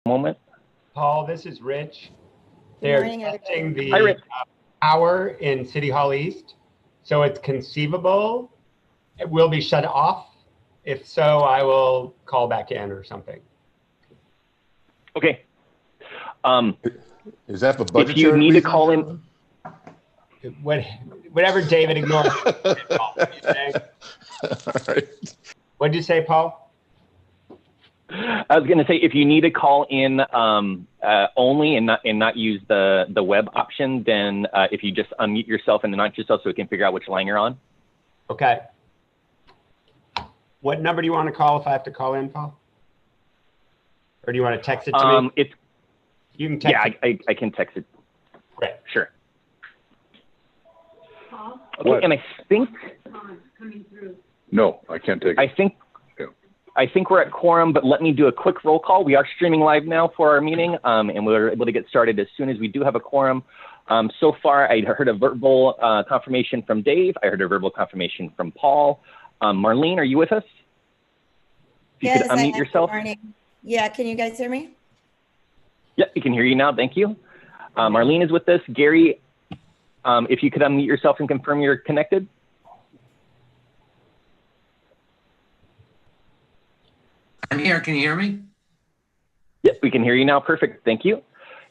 moment. Paul, this is Rich. They're testing the Hi, Rich. power in City Hall East, so it's conceivable it will be shut off. If so, I will call back in or something. Okay. Is that for budgetary if you need reasons? to call in, Whatever David ignored. Paul, All right. What'd you say, Paul? I was going to say, if you need to call in only and not use the web option, then if you just unmute yourself and announce yourself so we can figure out which line you're on. Okay. What number do you want to call if I have to call in, Paul? Or do you want to text it to me? You can text it. I can text it. Great. Sure. Paul? Okay, What? and I think Coming through. No, I can't take it. I think we're at quorum, but let me do a quick roll call. We are streaming live now for our meeting, and we're able to get started as soon as we do have a quorum. So far, I heard a verbal confirmation from Dave. I heard a verbal confirmation from Paul. Marlene, are you with us? If you could unmute yourself. Good morning. Yeah, can you guys hear me? Yep, we can hear you now. Thank you. Marlene is with us. Gary, if you could unmute yourself and confirm you're connected. I'm here. Can you hear me? Yep, we can hear you now. Perfect. Thank you.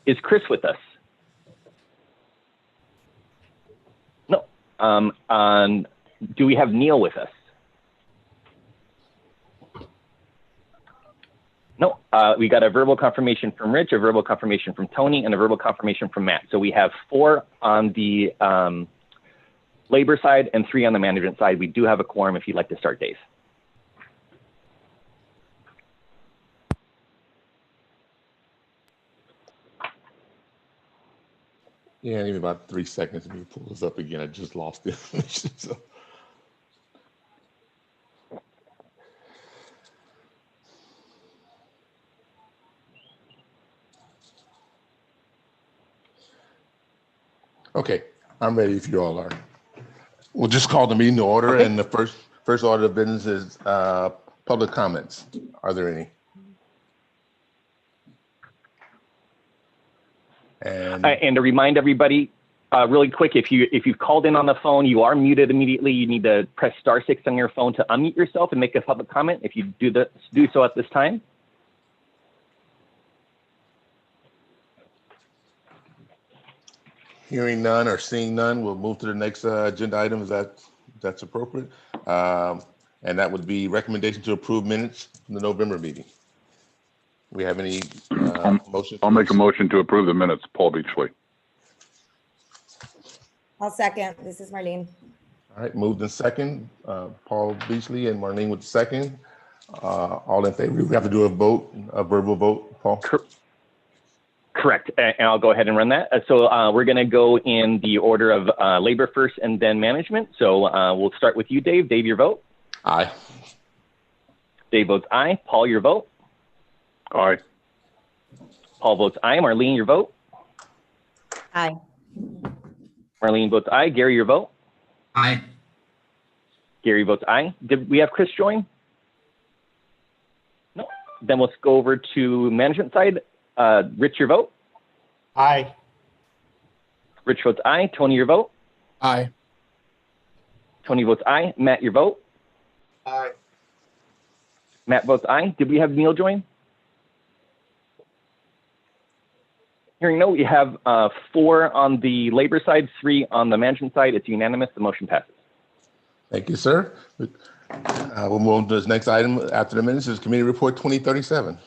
Is Chris with us? No. Do we have Neil with us? No. We got a verbal confirmation from Rich, a verbal confirmation from Tony, and a verbal confirmation from Matt. So we have 4 on the labor side and 3 on the management side. We do have a quorum if you'd like to start, Dave. Yeah, maybe about 3 seconds. Let me pull this up again. I just lost the information. So. Okay, I'm ready if you all are. We'll just call the meeting to order, Okay. and the first order of business is public comments. Are there any? And to remind everybody, really quick, if you've called in on the phone, you are muted immediately. You need to press *6 on your phone to unmute yourself and make a public comment. If you do so at this time. Hearing none or seeing none, we'll move to the next agenda item. That's appropriate? And that would be recommendation to approve minutes from the November meeting. We have any motions? I'll make a motion to approve the minutes, Paul Beachley. I'll second. This is Marlene. All right, moved in second. Paul Beachley and Marlene with the second. All in favor? We have to do a verbal vote, Paul? Correct, and I'll go ahead and run that. So we're gonna go in the order of labor first and then management. So we'll start with you, Dave. Dave, your vote? Aye. Dave votes aye. Paul, your vote? Aye. Paul votes aye. Marlene, your vote? Aye. Marlene votes aye. Gary, your vote? Aye. Gary votes aye. Did we have Chris join? No. Then let's go over to management side. Rich, your vote? Aye. Rich votes aye. Tony, your vote? Aye. Tony votes aye. Matt, your vote? Aye. Matt votes aye. Did we have Neil join? Hearing no, we have 4 on the labor side, 3 on the management side. It's unanimous. The motion passes. Thank you, sir. We'll move on to this next item after the minutes is Committee Report 2037.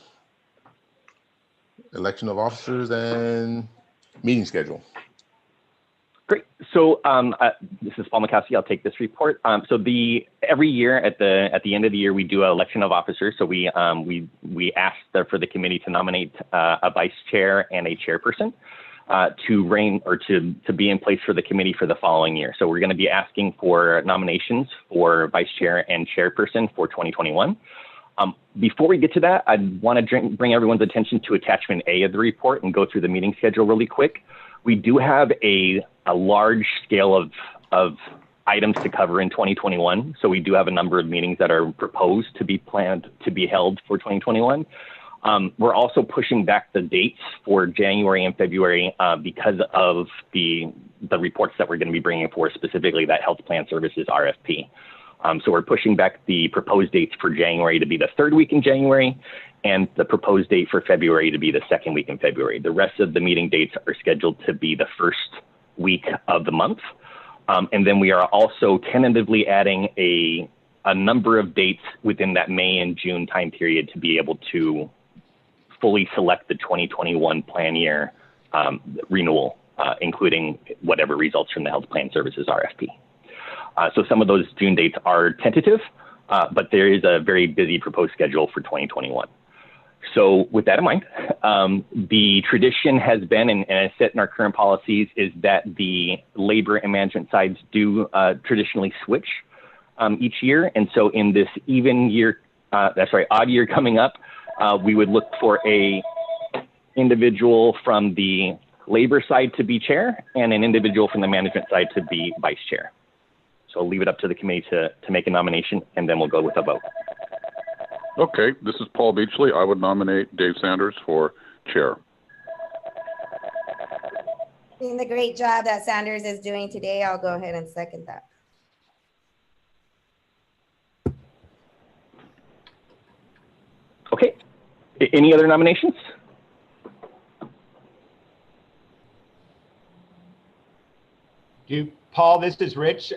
Election of officers and meeting schedule. Great. So this is Paul McCaskey. I'll take this report. So every year at the end of the year, we do an election of officers. So we ask for the committee to nominate a vice chair and a chairperson to be in place for the committee for the following year. So we're going to be asking for nominations for vice chair and chairperson for 2021. Before we get to that, I want to bring everyone's attention to attachment A of the report and go through the meeting schedule really quick. We do have a large scale of items to cover in 2021. So we do have a number of meetings that are proposed to be planned to be held for 2021. We're also pushing back the dates for January and February because of the reports that we're going to be bringing forth, specifically that health plan services RFP. So we're pushing back the proposed dates for January to be the third week in January, and the proposed date for February to be the second week in February. The rest of the meeting dates are scheduled to be the first week of the month. And then we are also tentatively adding a number of dates within that May and June time period to be able to fully select the 2021 plan year renewal, including whatever results from the health plan services RFP. So some of those June dates are tentative, but there is a very busy proposed schedule for 2021. So with that in mind, the tradition has been, and it's set in our current policies, is that the labor and management sides do traditionally switch each year. And so in this odd year coming up, we would look for a individual from the labor side to be chair and an individual from the management side to be vice chair. So I'll leave it up to the committee to make a nomination, and then we'll go with a vote. Okay, this is Paul Beachley. I would nominate Dave Sanders for chair. Seeing the great job that Sanders is doing today, I'll go ahead and second that. Okay, any other nominations? Paul, this is Rich.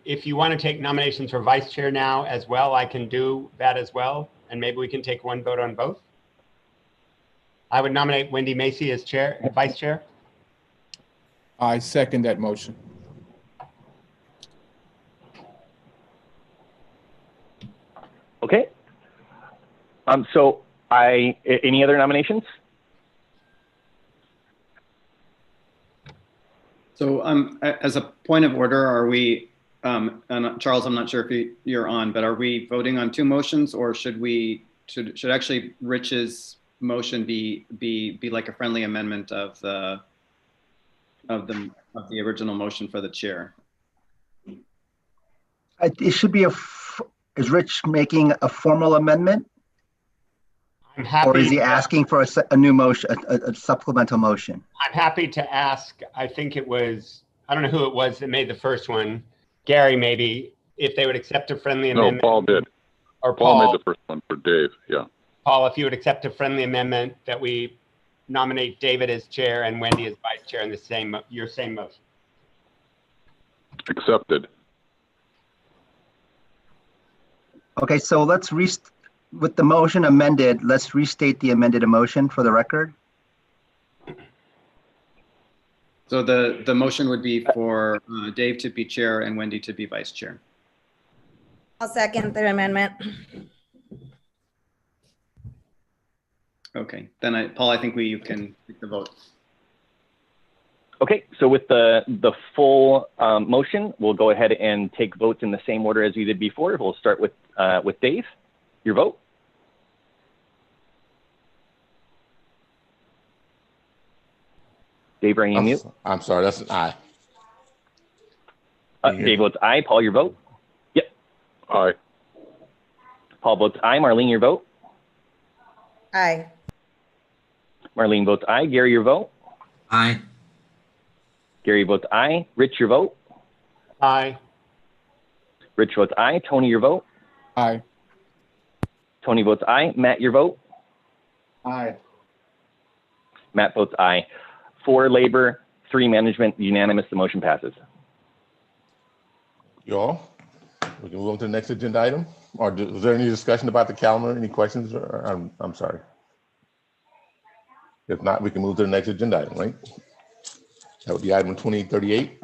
If you want to take nominations for vice chair now as well, I can do that as well. And maybe we can take one vote on both. I would nominate Wendy Macy as vice chair. I second that motion. Okay. So any other nominations? So as a point of order, are we, and Charles, I'm not sure if you're on, but are we voting on two motions, or should actually Rich's motion be like a friendly amendment of the original motion for the chair? It should be is Rich making a formal amendment? I'm happy. Or is he asking for a new motion, a supplemental motion? I'm happy to ask. I think it was, I don't know who it was that made the first one. Gary, maybe, if they would accept a friendly amendment. No, Paul did. Or Paul made the first one for Dave, yeah. Paul, if you would accept a friendly amendment that we nominate David as chair and Wendy as vice chair in your same motion. Accepted. Okay, so let's with the motion amended, let's restate the amended motion for the record. So the motion would be for Dave to be chair and Wendy to be vice chair. I'll second the amendment. Okay, then Paul, I think you can take the vote. Okay, so with the full motion, we'll go ahead and take votes in the same order as we did before. We'll start with Dave. Your vote? Dave, are you mute? I'm sorry, that's an aye. Dave votes aye. Paul, your vote? Yep. Aye. Paul votes aye. Marlene, your vote? Aye. Marlene votes aye. Gary, your vote? Aye. Gary votes aye. Rich, your vote? Aye. Rich votes aye. Tony, your vote? Aye. Tony votes aye. Matt, your vote? Aye. Matt votes aye. 4 labor, 3 management, unanimous. The motion passes. You all, we can move on to the next agenda item. Or is there any discussion about the calendar? Any questions? I'm sorry. If not, we can move to the next agenda item, right? That would be item 2038.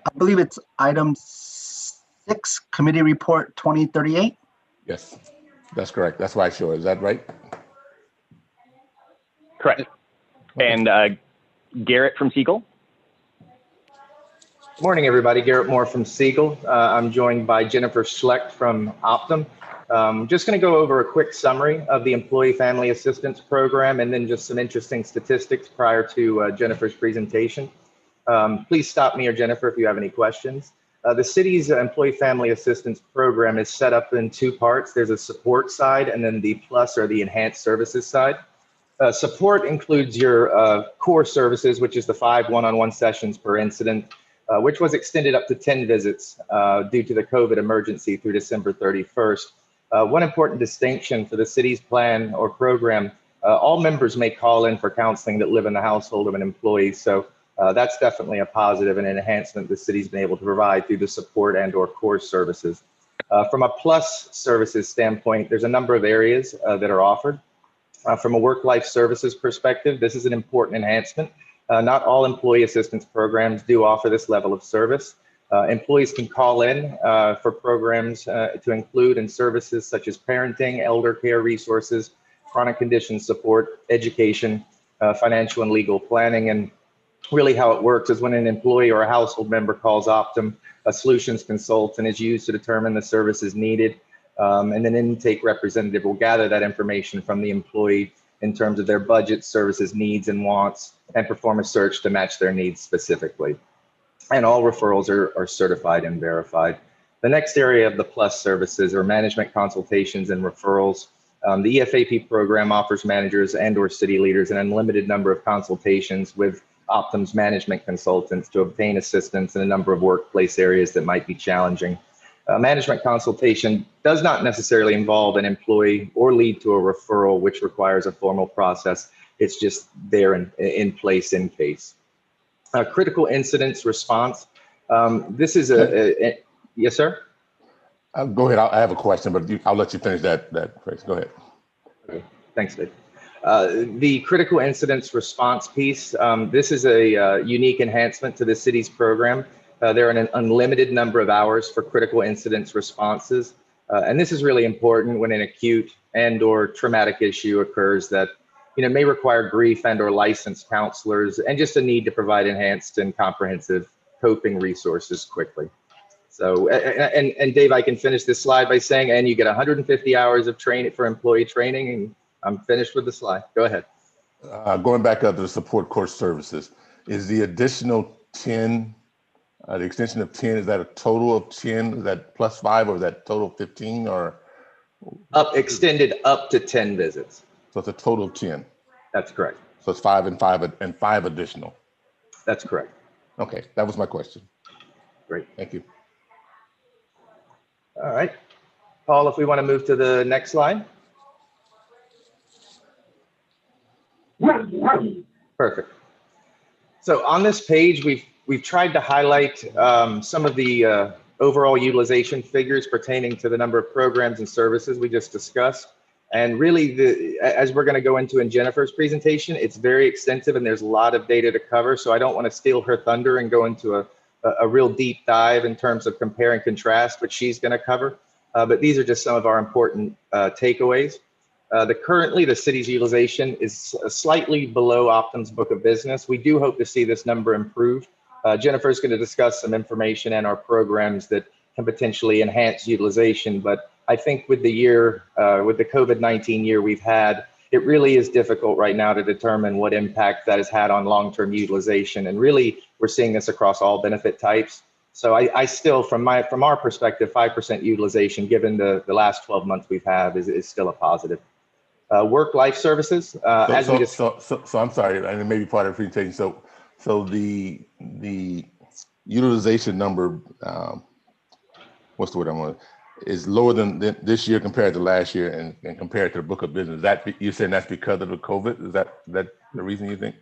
I believe it's item 6, committee report 2038. Yes, that's correct. That's why I show it. Is that right? Correct. And Garrett from Siegel. Good morning, everybody. Garrett Moore from Siegel. I'm joined by Jennifer Schlecht from Optum. Just going to go over a quick summary of the Employee Family Assistance Program and then just some interesting statistics prior to Jennifer's presentation. Please stop me or Jennifer if you have any questions. The city's employee family assistance program is set up in two parts. There's a support side and then the plus or the enhanced services side. Support includes your core services, which is the 5 one-on-one sessions per incident, which was extended up to 10 visits due to the COVID emergency through December 31st. One important distinction for the city's plan or program, all members may call in for counseling that live in the household of an employee. So that's definitely a positive and an enhancement the city's been able to provide through the support and or core services. From a plus services standpoint, there's a number of areas that are offered. From a work-life services perspective, this is an important enhancement. Not all employee assistance programs do offer this level of service. Employees can call in for programs to include in services such as parenting, elder care resources, chronic condition support, education, financial and legal planning. And really how it works is when an employee or a household member calls Optum, a solutions consultant is used to determine the services needed. And an intake representative will gather that information from the employee in terms of their budget, services, needs, and wants, and perform a search to match their needs specifically. And all referrals are certified and verified. The next area of the plus services are management consultations and referrals. The EFAP program offers managers and or city leaders an unlimited number of consultations with Optum's management consultants to obtain assistance in a number of workplace areas that might be challenging. Management consultation does not necessarily involve an employee or lead to a referral, which requires a formal process. It's just there in place in case. Critical incidents response. This is yes, sir? Go ahead. I have a question, but I'll let you finish that phrase. Go ahead. Okay. Thanks, Dave. The critical incidents response piece, this is a unique enhancement to the city's program. There are an unlimited number of hours for critical incidents responses. And this is really important when an acute and or traumatic issue occurs that may require brief and or licensed counselors and just a need to provide enhanced and comprehensive coping resources quickly. So, and Dave, I can finish this slide by saying, and you get 150 hours of training for employee training, and I'm finished with the slide. Go ahead. Going back up to the support course services, is the additional 10, the extension of 10, is that a total of 10? Is that plus 5 or is that total 15 or? Extended up to 10 visits. So it's a total of 10. That's correct. So it's 5 and 5 and 5 additional. That's correct. Okay, that was my question. Great. Thank you. All right. Paul, if we want to move to the next slide. Perfect. So on this page, we've tried to highlight some of the overall utilization figures pertaining to the number of programs and services we just discussed. And really, as we're going to go into in Jennifer's presentation, it's very extensive and there's a lot of data to cover. So I don't want to steal her thunder and go into a real deep dive in terms of compare and contrast, which she's going to cover. But these are just some of our important takeaways. Currently, the city's utilization is slightly below Optum's book of business. We do hope to see this number improve. Jennifer's going to discuss some information and our programs that can potentially enhance utilization. But I think with the year, with the COVID-19 year we've had, it really is difficult right now to determine what impact that has had on long-term utilization. And really, we're seeing this across all benefit types. So I still, from our perspective, 5% utilization, given the last 12 months we've had, is still a positive. Work-life services, So I'm sorry, and it may be part of the presentation. So the utilization number, what's the word I'm on, is lower than this year compared to last year and compared to the book of business. That you're saying that's because of the COVID? Is that the reason you think?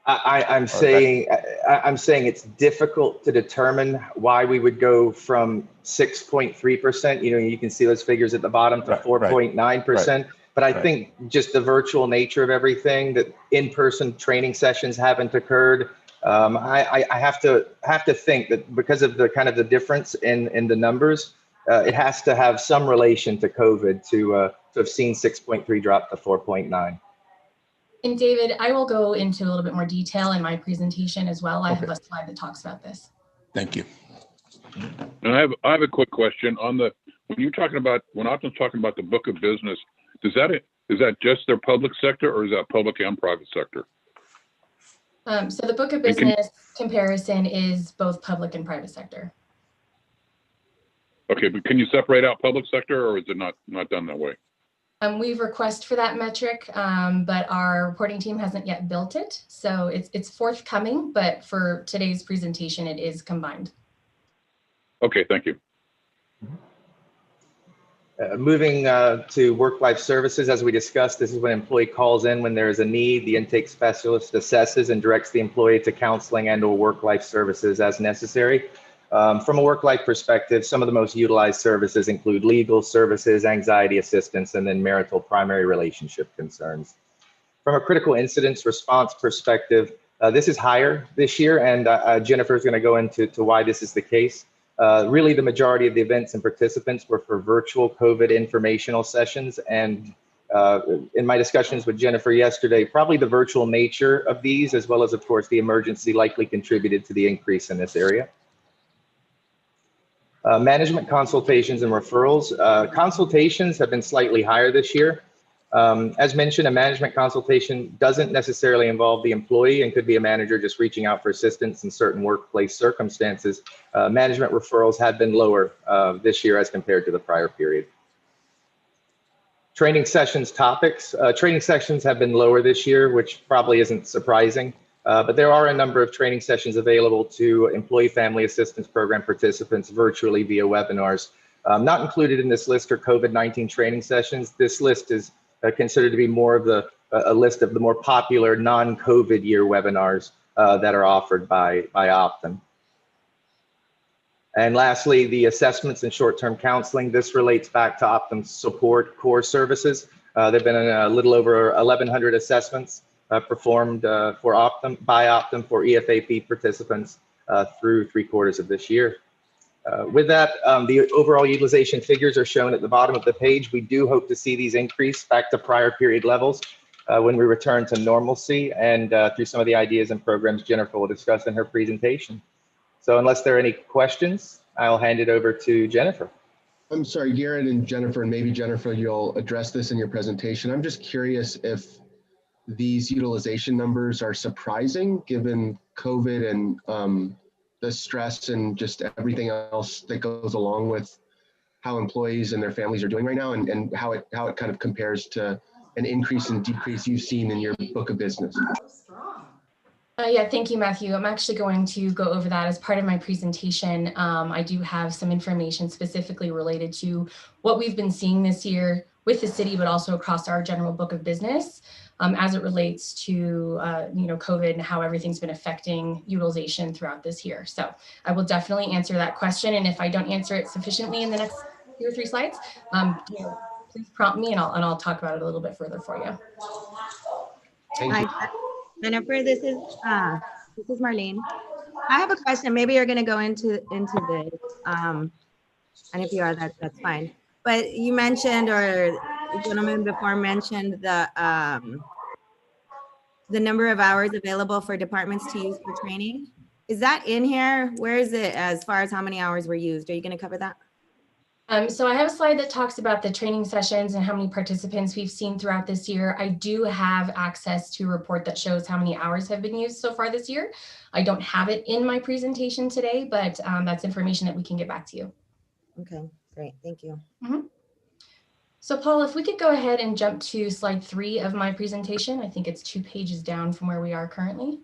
I'm saying it's difficult to determine why we would go from 6.3%. You can see those figures at the bottom to 4.9%. But I think just the virtual nature of everything, that in-person training sessions haven't occurred. I have to think that because of the kind of the difference in the numbers, it has to have some relation to COVID to have seen 6.3 drop to 4.9. And David, I will go into a little bit more detail in my presentation as well. I have a slide that talks about this. Thank you. And I have a quick question on when Optum's talking about the book of business, is that just their public sector or is that public and private sector? So the book of business comparison is both public and private sector. Okay, but can you separate out public sector, or is it not done that way? We've requested for that metric, but our reporting team hasn't yet built it. So it's forthcoming, but for today's presentation, it is combined. Okay, thank you. Moving to work-life services, as we discussed, this is when an employee calls in when there is a need. The intake specialist assesses and directs the employee to counseling and/or work-life services as necessary. From a work-life perspective, some of the most utilized services include legal services, anxiety assistance, and then marital primary relationship concerns. From a critical incidents response perspective, this is higher this year, and Jennifer is going to go into why this is the case. Really, the majority of the events and participants were for virtual COVID informational sessions. And in my discussions with Jennifer yesterday, probably the virtual nature of these, as well as, of course, the emergency, likely contributed to the increase in this area. Management consultations and referrals. Consultations have been slightly higher this year. As mentioned, a management consultation doesn't necessarily involve the employee and could be a manager just reaching out for assistance in certain workplace circumstances. Management referrals have been lower this year as compared to the prior period. Training sessions topics. Training sessions have been lower this year, which probably isn't surprising. But there are a number of training sessions available to Employee Family Assistance Program participants virtually via webinars. Not included in this list are COVID-19 training sessions. This list is considered to be more of a list of the more popular non-COVID year webinars that are offered by Optum. And lastly, the assessments and short-term counseling. This relates back to Optum's support core services. There have been a little over 1,100 assessments performed by Optum for EFAP participants through 3/4 of this year. With that, the overall utilization figures are shown at the bottom of the page. We do hope to see these increase back to prior period levels when we return to normalcy and through some of the ideas and programs Jennifer will discuss in her presentation. So unless there are any questions, I'll hand it over to Jennifer. I'm sorry, Garrett and Jennifer, and maybe Jennifer, you'll address this in your presentation. I'm just curious if these utilization numbers are surprising given COVID and the stress and just everything else that goes along with how employees and their families are doing right now, and how it kind of compares to an increase and decrease you've seen in your book of business. Yeah, thank you, Matthew. I'm actually going to go over that as part of my presentation. I do have some information specifically related to what we've been seeing this year with the city, but also across our general book of business as it relates to COVID and how everything's been affecting utilization throughout this year. So I will definitely answer that question. And if I don't answer it sufficiently in the next 2 or 3 slides, please prompt me and I'll talk about it a little bit further for you. Thank you. Hi, Jennifer, this is Marlene. I have a question. Maybe you're going to go into this, and if you are, that's fine. But you mentioned, or the gentleman before mentioned, the number of hours available for departments to use for training. Is that in here? Where is it as far as how many hours were used? Are you going to cover that? So I have a slide that talks about the training sessions and how many participants we've seen throughout this year. I do have access to a report that shows how many hours have been used so far this year. I don't have it in my presentation today, but that's information that we can get back to you. Okay, great. Thank you. Mm-hmm. So Paul, if we could go ahead and jump to slide 3 of my presentation. I think it's 2 pages down from where we are currently.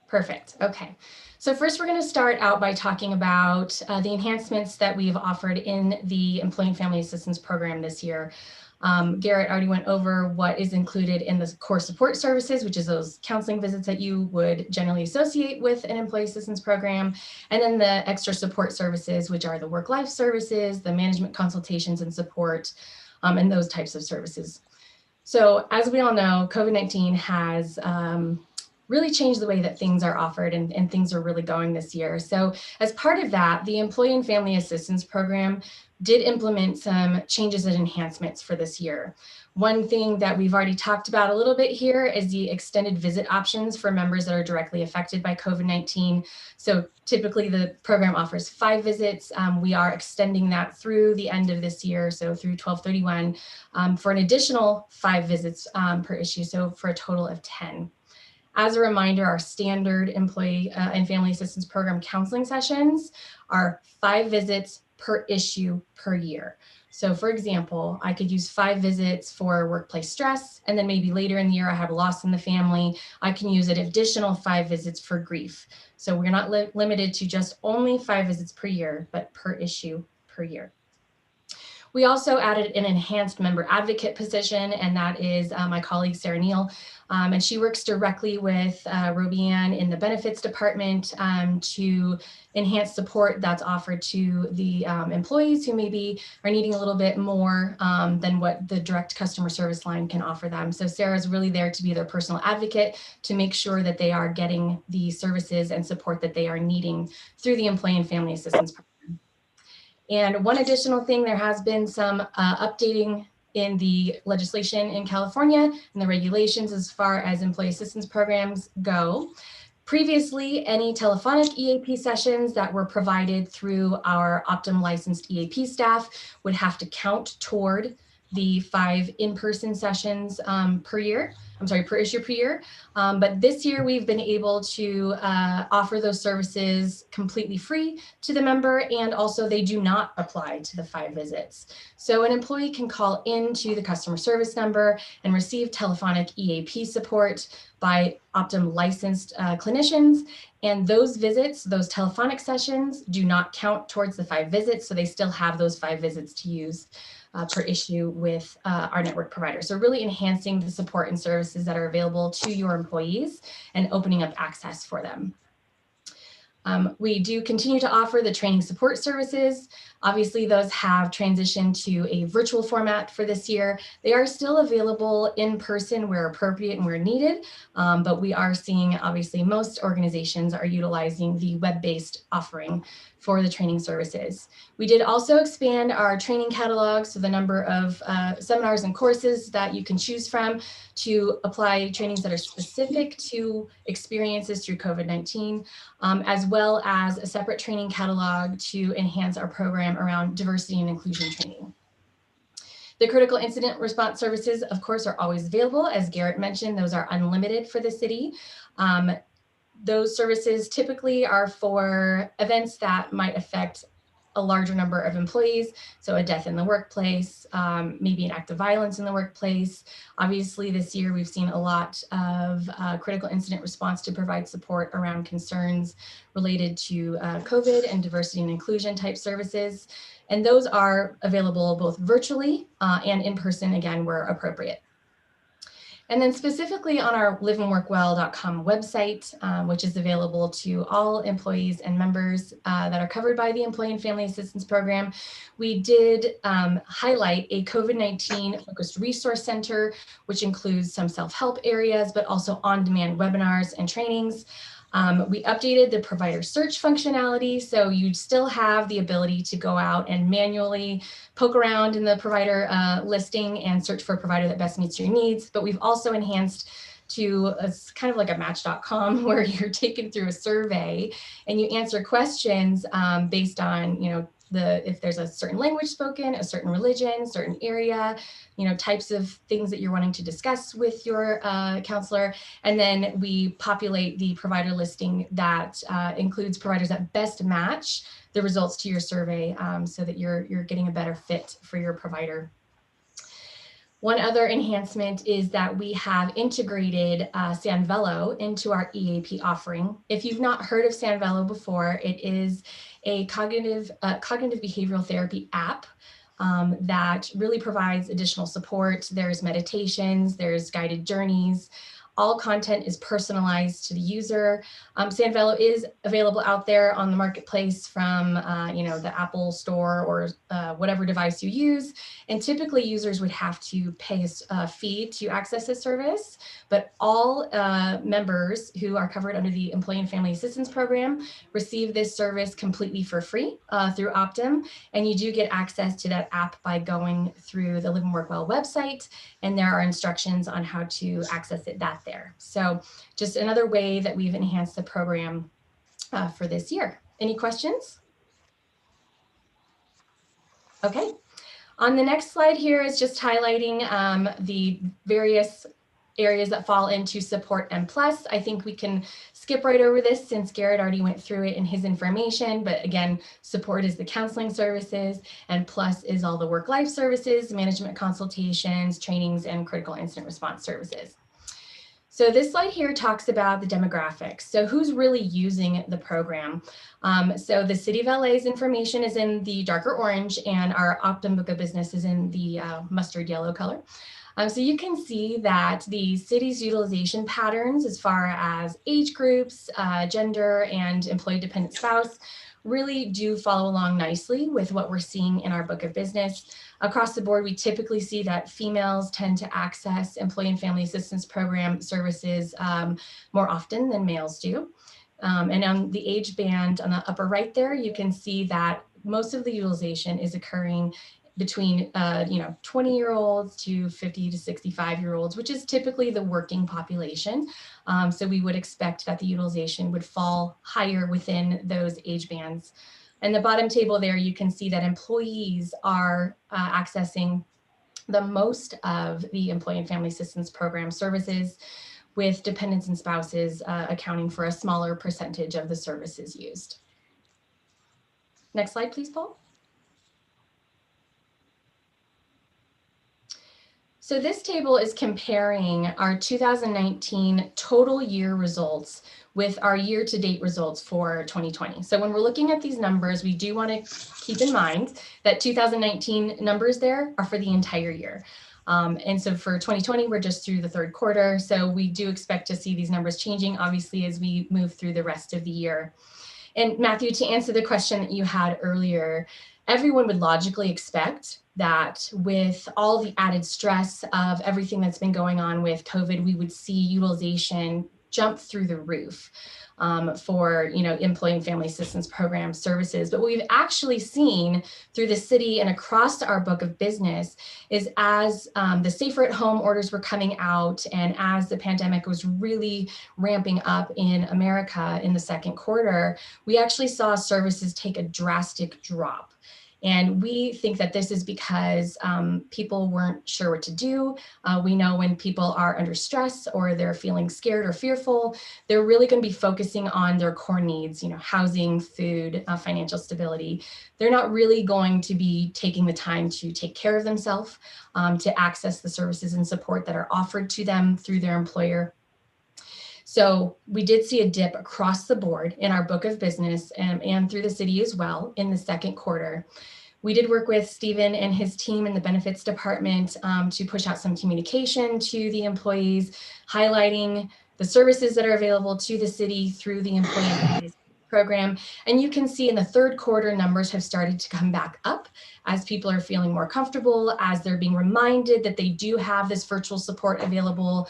Perfect. Okay. So first, we're going to start out by talking about the enhancements that we've offered in the Employee and Family Assistance Program this year. Garrett already went over what is included in the core support services, which is those counseling visits that you would generally associate with an employee assistance program, and then the extra support services, which are the work-life services, the management consultations and support, and those types of services. So as we all know, COVID-19 has really changed the way that things are offered and things are really going this year. So as part of that, the Employee and Family Assistance Program did implement some changes and enhancements for this year. One thing that we've already talked about a little bit here is the extended visit options for members that are directly affected by COVID-19. So typically the program offers 5 visits. We are extending that through the end of this year, so through 12/31, for an additional 5 visits per issue, so for a total of 10. As a reminder, our standard employee and family assistance program counseling sessions are 5 visits per issue per year. So for example, I could use 5 visits for workplace stress, and then maybe later in the year I have a loss in the family. I can use an additional 5 visits for grief. So we're not limited to just only 5 visits per year, but per issue per year. We also added an enhanced member advocate position, and that is my colleague Sarah Neal. And she works directly with Robianne in the benefits department to enhance support that's offered to the employees who maybe are needing a little bit more than what the direct customer service line can offer them. So Sarah's really there to be their personal advocate to make sure that they are getting the services and support that they are needing through the Employee and Family Assistance Program. And one additional thing, there has been some updating in the legislation in California and the regulations as far as employee assistance programs go. Previously, any telephonic EAP sessions that were provided through our Optum licensed EAP staff would have to count toward the 5 in-person sessions per issue per year. But this year we've been able to offer those services completely free to the member, and also they do not apply to the 5 visits. So an employee can call into the customer service number and receive telephonic EAP support by Optum licensed clinicians. And those visits, those telephonic sessions, do not count towards the 5 visits. So they still have those 5 visits to use per issue with our network provider. So really enhancing the support and services that are available to your employees and opening up access for them. We do continue to offer the training support services. Obviously, those have transitioned to a virtual format for this year. They are still available in person where appropriate and where needed, but we are seeing, obviously, most organizations are utilizing the web-based offering for the training services. We did also expand our training catalog, so the number of seminars and courses that you can choose from to apply trainings that are specific to experiences through COVID-19, as well as a separate training catalog to enhance our program around diversity and inclusion training. The critical incident response services, of course, are always available. As Garrett mentioned, those are unlimited for the city. Those services typically are for events that might affect a larger number of employees. So a death in the workplace, maybe an act of violence in the workplace. Obviously this year we've seen a lot of critical incident response to provide support around concerns related to COVID and diversity and inclusion type services. And those are available both virtually and in person, again, where appropriate. And then specifically on our liveandworkwell.com website, which is available to all employees and members that are covered by the Employee and Family Assistance Program, we did highlight a COVID-19 focused resource center, which includes some self-help areas, but also on-demand webinars and trainings. We updated the provider search functionality, so you'd still have the ability to go out and manually poke around in the provider listing and search for a provider that best meets your needs. But we've also enhanced to kind of like a match.com where you're taken through a survey and you answer questions based on, if there's a certain language spoken, a certain religion, certain area, types of things that you're wanting to discuss with your counselor. And then we populate the provider listing that includes providers that best match the results to your survey so that you're getting a better fit for your provider. One other enhancement is that we have integrated Sanvelo into our EAP offering. If you've not heard of Sanvelo before, it is a cognitive behavioral therapy app that really provides additional support. There's meditations, there's guided journeys. All content is personalized to the user. Sanvelo is available out there on the marketplace from the Apple Store or whatever device you use. And typically users would have to pay a fee to access this service. But all members who are covered under the Employee and Family Assistance Program receive this service completely for free through Optum. And you do get access to that app by going through the Live and Work Well website. And there are instructions on how to access it there. So just another way that we've enhanced the program for this year. Any questions? Okay. On the next slide here is just highlighting the various areas that fall into support and plus. I think we can skip right over this since Garrett already went through it in his information, but again, support is the counseling services and plus is all the work-life services, management consultations, trainings, and critical incident response services. So this slide here talks about the demographics. So who's really using the program? So the City of LA's information is in the darker orange and our Optum book of business is in the mustard yellow color. So you can see that the city's utilization patterns as far as age groups, gender, and employee dependent spouse really do follow along nicely with what we're seeing in our book of business. Across the board, we typically see that females tend to access Employee and Family Assistance Program services more often than males do. And on the age band on the upper right there, you can see that most of the utilization is occurring between 20-year-olds to 50 to 65-year-olds, which is typically the working population. So we would expect that the utilization would fall higher within those age bands. And the bottom table there, you can see that employees are accessing the most of the Employee and Family Assistance Program services, with dependents and spouses accounting for a smaller percentage of the services used. Next slide, please, Paul. So this table is comparing our 2019 total year results with our year-to-date results for 2020. So when we're looking at these numbers, we do want to keep in mind that 2019 numbers there are for the entire year. And so for 2020, we're just through the third quarter. So we do expect to see these numbers changing, obviously, as we move through the rest of the year. And Matthew, to answer the question that you had earlier, everyone would logically expect that with all the added stress of everything that's been going on with COVID, we would see utilization jump through the roof for Employee and Family Assistance Program services. But what we've actually seen through the city and across our book of business is as the safer at home orders were coming out and as the pandemic was really ramping up in America in the second quarter, we actually saw services take a drastic drop. And we think that this is because people weren't sure what to do. We know when people are under stress or they're feeling scared or fearful, they're really going to be focusing on their core needs, housing, food, financial stability. They're not really going to be taking the time to take care of themselves, to access the services and support that are offered to them through their employer. So we did see a dip across the board in our book of business and through the city as well in the second quarter. We did work with Stephen and his team in the benefits department to push out some communication to the employees, highlighting the services that are available to the city through the employee program. And you can see in the third quarter, numbers have started to come back up as people are feeling more comfortable, as they're being reminded that they do have this virtual support available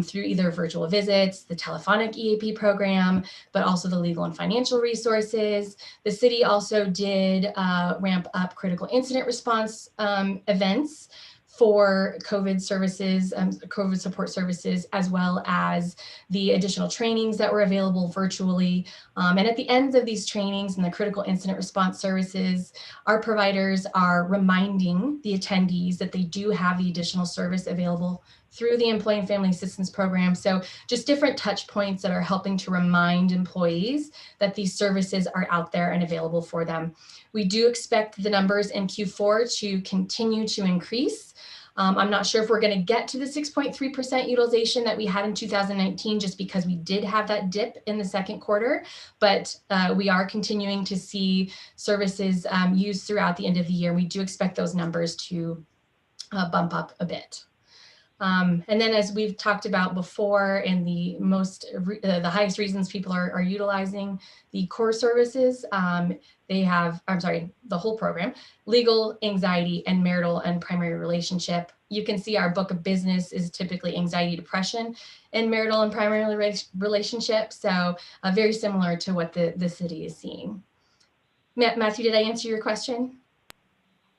through either virtual visits, the telephonic EAP program, but also the legal and financial resources. The city also did ramp up critical incident response events for COVID services, COVID support services, as well as the additional trainings that were available virtually. And at the ends of these trainings and the critical incident response services, our providers are reminding the attendees that they do have the additional service available through the Employee and Family Assistance Program. So just different touch points that are helping to remind employees that these services are out there and available for them. We do expect the numbers in Q4 to continue to increase. I'm not sure if we're going to get to the 6.3% utilization that we had in 2019, just because we did have that dip in the second quarter, but we are continuing to see services used throughout the end of the year. We do expect those numbers to bump up a bit. And then, as we've talked about before, in the highest reasons people are utilizing the core services, they have, the whole program: legal, anxiety, and marital and primary relationship. You can see our book of business is typically anxiety, depression, and marital and primary relationship. So very similar to what the city is seeing. Matthew, did I answer your question?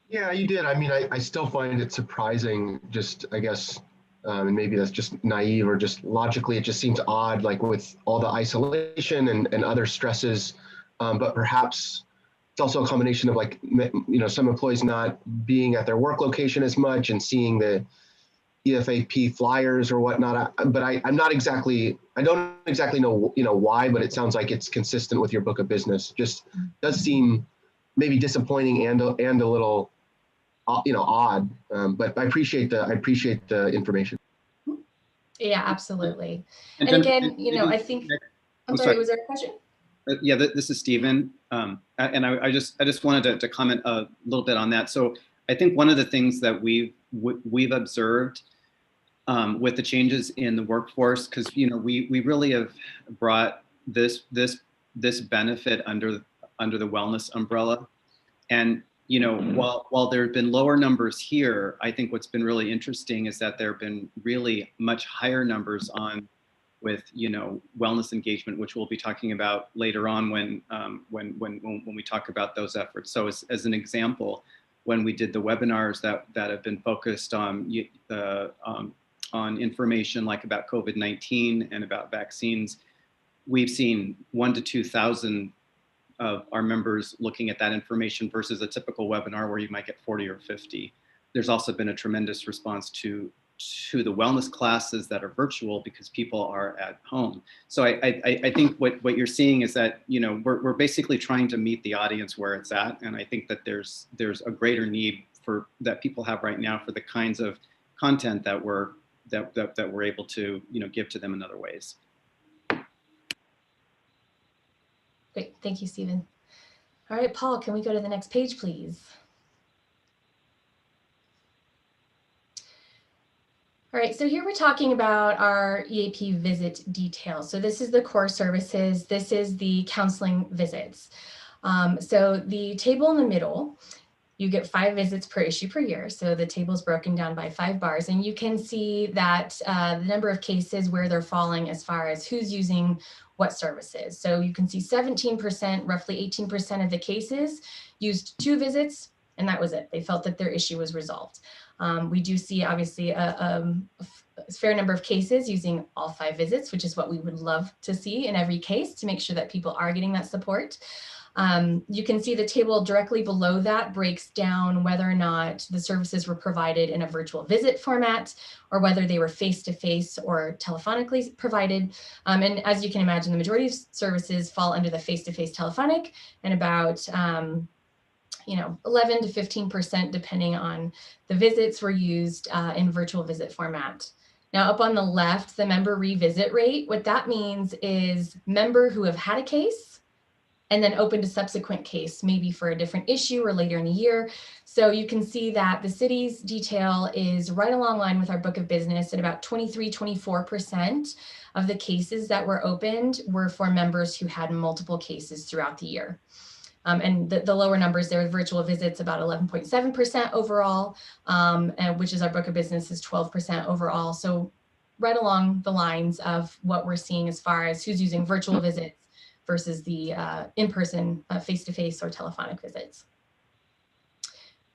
Yeah, you did. I mean, I still find it surprising, just, I guess, and maybe that's just naive or just logically, it just seems odd, like with all the isolation and other stresses, but perhaps it's also a combination of, like, some employees not being at their work location as much and seeing the EFAP flyers or whatnot, but I'm not exactly, I don't exactly know, why, but it sounds like it's consistent with your book of business. Just does seem maybe disappointing and a little, odd. But I appreciate the information. Yeah, absolutely. And And Jennifer, again, I think, I'm oh, sorry, was there a question? Yeah, this is Stephen. And I just wanted to comment a little bit on that. So I think one of the things that we've observed with the changes in the workforce, because we really have brought this benefit under the wellness umbrella, and while there have been lower numbers here, I think what's been really interesting is that there have been really much higher numbers with wellness engagement, which we'll be talking about later on when we talk about those efforts. So as an example, when we did the webinars that have been focused on information like about COVID-19 and about vaccines, we've seen 1,000 to 2,000 of our members looking at that information versus a typical webinar where you might get 40 or 50. There's also been a tremendous response to the wellness classes that are virtual because people are at home. So I think what you're seeing is that we're basically trying to meet the audience where it's at, and I think that there's a greater need that people have right now for the kinds of content that we're able to give to them in other ways. Great, thank you, Stephen. All right, Paul, can we go to the next page, please? All right, so here we're talking about our EAP visit details. So this is the core services. This is the counseling visits. So the table in the middle, you get 5 visits per issue per year. So the table is broken down by 5 bars, and you can see that the number of cases where they're falling as far as who's using what services. So you can see 17%, roughly 18% of the cases used 2 visits, and that was it. They felt that their issue was resolved. We do see obviously a fair number of cases using all 5 visits, which is what we would love to see in every case to make sure that people are getting that support. You can see the table directly below that breaks down whether or not the services were provided in a virtual visit format or whether they were face-to-face or telephonically provided. And as you can imagine, the majority of services fall under the face-to-face telephonic, and about 11 to 15%, depending on the visits, were used in virtual visit format. Now, up on the left, the member revisit rate, what that means is member who have had a case and then opened a subsequent case, maybe for a different issue or later in the year. So you can see that the city's detail is right along line with our book of business at about 23, 24% of the cases that were opened were for members who had multiple cases throughout the year. And the lower numbers there, virtual visits about 11.7% overall, which is our book of business is 12% overall. So right along the lines of what we're seeing as far as who's using virtual visits versus the in-person face-to-face or telephonic visits.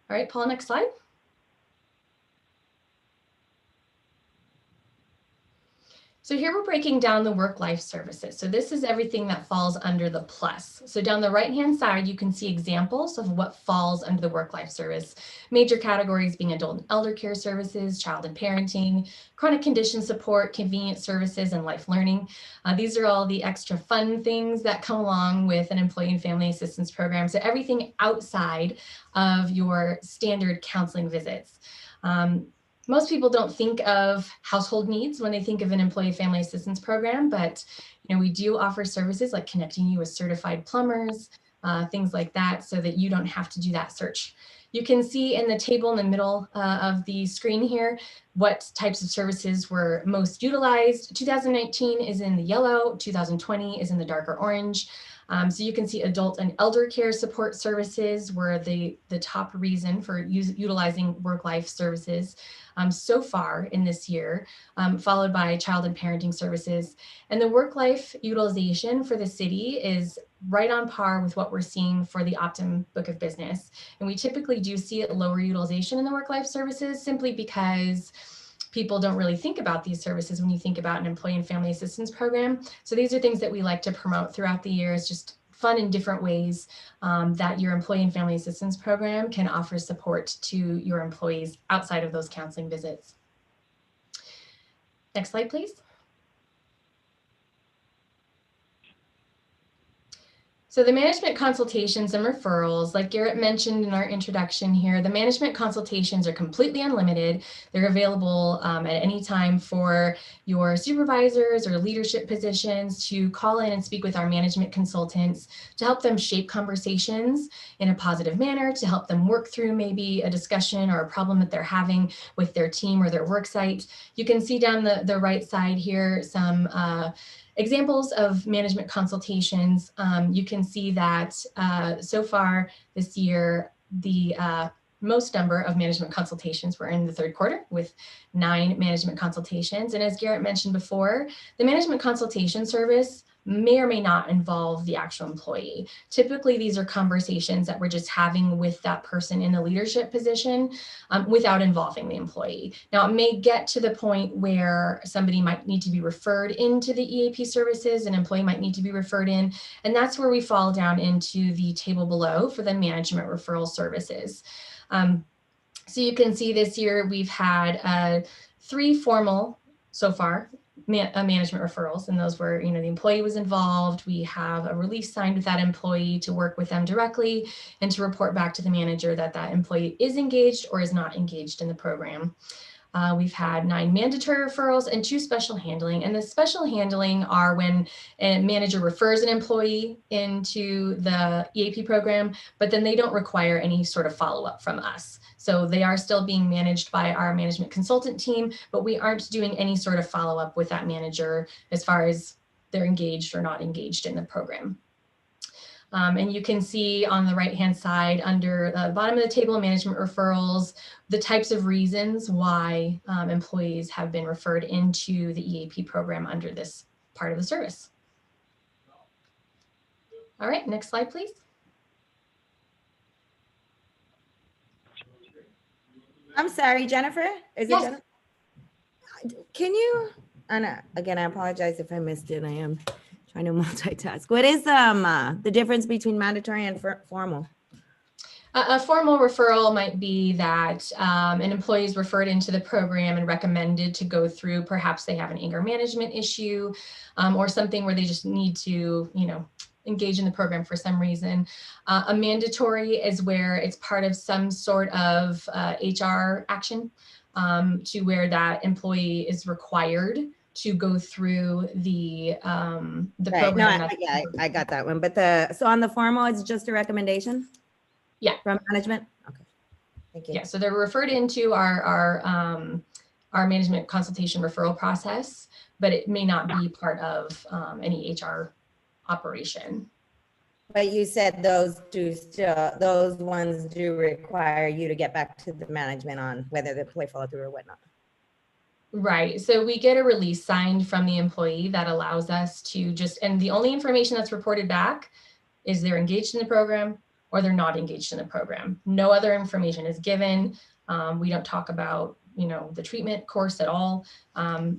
All right, Paul, next slide. So here we're breaking down the work-life services. So this is everything that falls under the plus. So down the right-hand side, you can see examples of what falls under the work-life service. Major categories being adult and elder care services, child and parenting, chronic condition support, convenient services, and life learning. These are all the extra fun things that come along with an employee and family assistance program. So everything outside of your standard counseling visits. Most people don't think of household needs when they think of an employee family assistance program, but we do offer services like connecting you with certified plumbers, things like that, so that you don't have to do that search. You can see in the table in the middle of the screen here what types of services were most utilized. 2019 is in the yellow, 2020 is in the darker orange. So you can see adult and elder care support services were the top reason for utilizing work-life services so far in this year, followed by child and parenting services. And the work-life utilization for the city is right on par with what we're seeing for the Optum book of business. And we typically do see a lower utilization in the work-life services simply because people don't really think about these services when you think about an employee and family assistance program. So these are things that we like to promote throughout the year. It's just fun in different ways that your employee and family assistance program can offer support to your employees outside of those counseling visits. Next slide, please. So the management consultations and referrals, like Garrett mentioned in our introduction here, the management consultations are completely unlimited. They're available at any time for your supervisors or leadership positions to call in and speak with our management consultants to help them shape conversations in a positive manner, to help them work through maybe a discussion or a problem that they're having with their team or their work site. You can see down the right side here some examples of management consultations. You can see that so far this year, the most number of management consultations were in the third quarter with 9 management consultations. And as Garrett mentioned before, the management consultation service may or may not involve the actual employee. Typically, these are conversations that we're just having with that person in the leadership position without involving the employee. Now, it may get to the point where somebody might need to be referred into the EAP services, an employee might need to be referred in, and that's where we fall down into the table below for the management referral services. So you can see this year we've had 3 formal so far management referrals, and those were, the employee was involved. We have a release signed with that employee to work with them directly and to report back to the manager that that employee is engaged or is not engaged in the program. We've had 9 mandatory referrals and 2 special handling. And the special handling are when a manager refers an employee into the EAP program, but then they don't require any sort of follow-up from us. So they are still being managed by our management consultant team, but we aren't doing any sort of follow-up with that manager as far as they're engaged or not engaged in the program. And you can see on the right-hand side under the bottom of the table, management referrals, the types of reasons why employees have been referred into the EAP program under this part of the service. All right, next slide, please. I'm sorry, Jennifer. Is it Jennifer? Can you, and again, I apologize if I missed it. I am trying to multitask. What is the difference between mandatory and formal? A formal referral might be that an employee is referred into the program and recommended to go through, perhaps they have an anger management issue or something where they just need to, engage in the program for some reason. A mandatory is where it's part of some sort of HR action to where that employee is required to go through the program. No, I got that one. But so on the formal, it's just a recommendation? Yeah. From management? Okay. Thank you. Yeah, so they're referred into our management consultation referral process, but it may not be part of any HR operation. But you said those ones do require you to get back to the management on whether the employee follow through or whatnot. Right. So we get a release signed from the employee that allows us to and the only information that's reported back is they're engaged in the program or they're not engaged in the program. No other information is given. We don't talk about, the treatment course at all.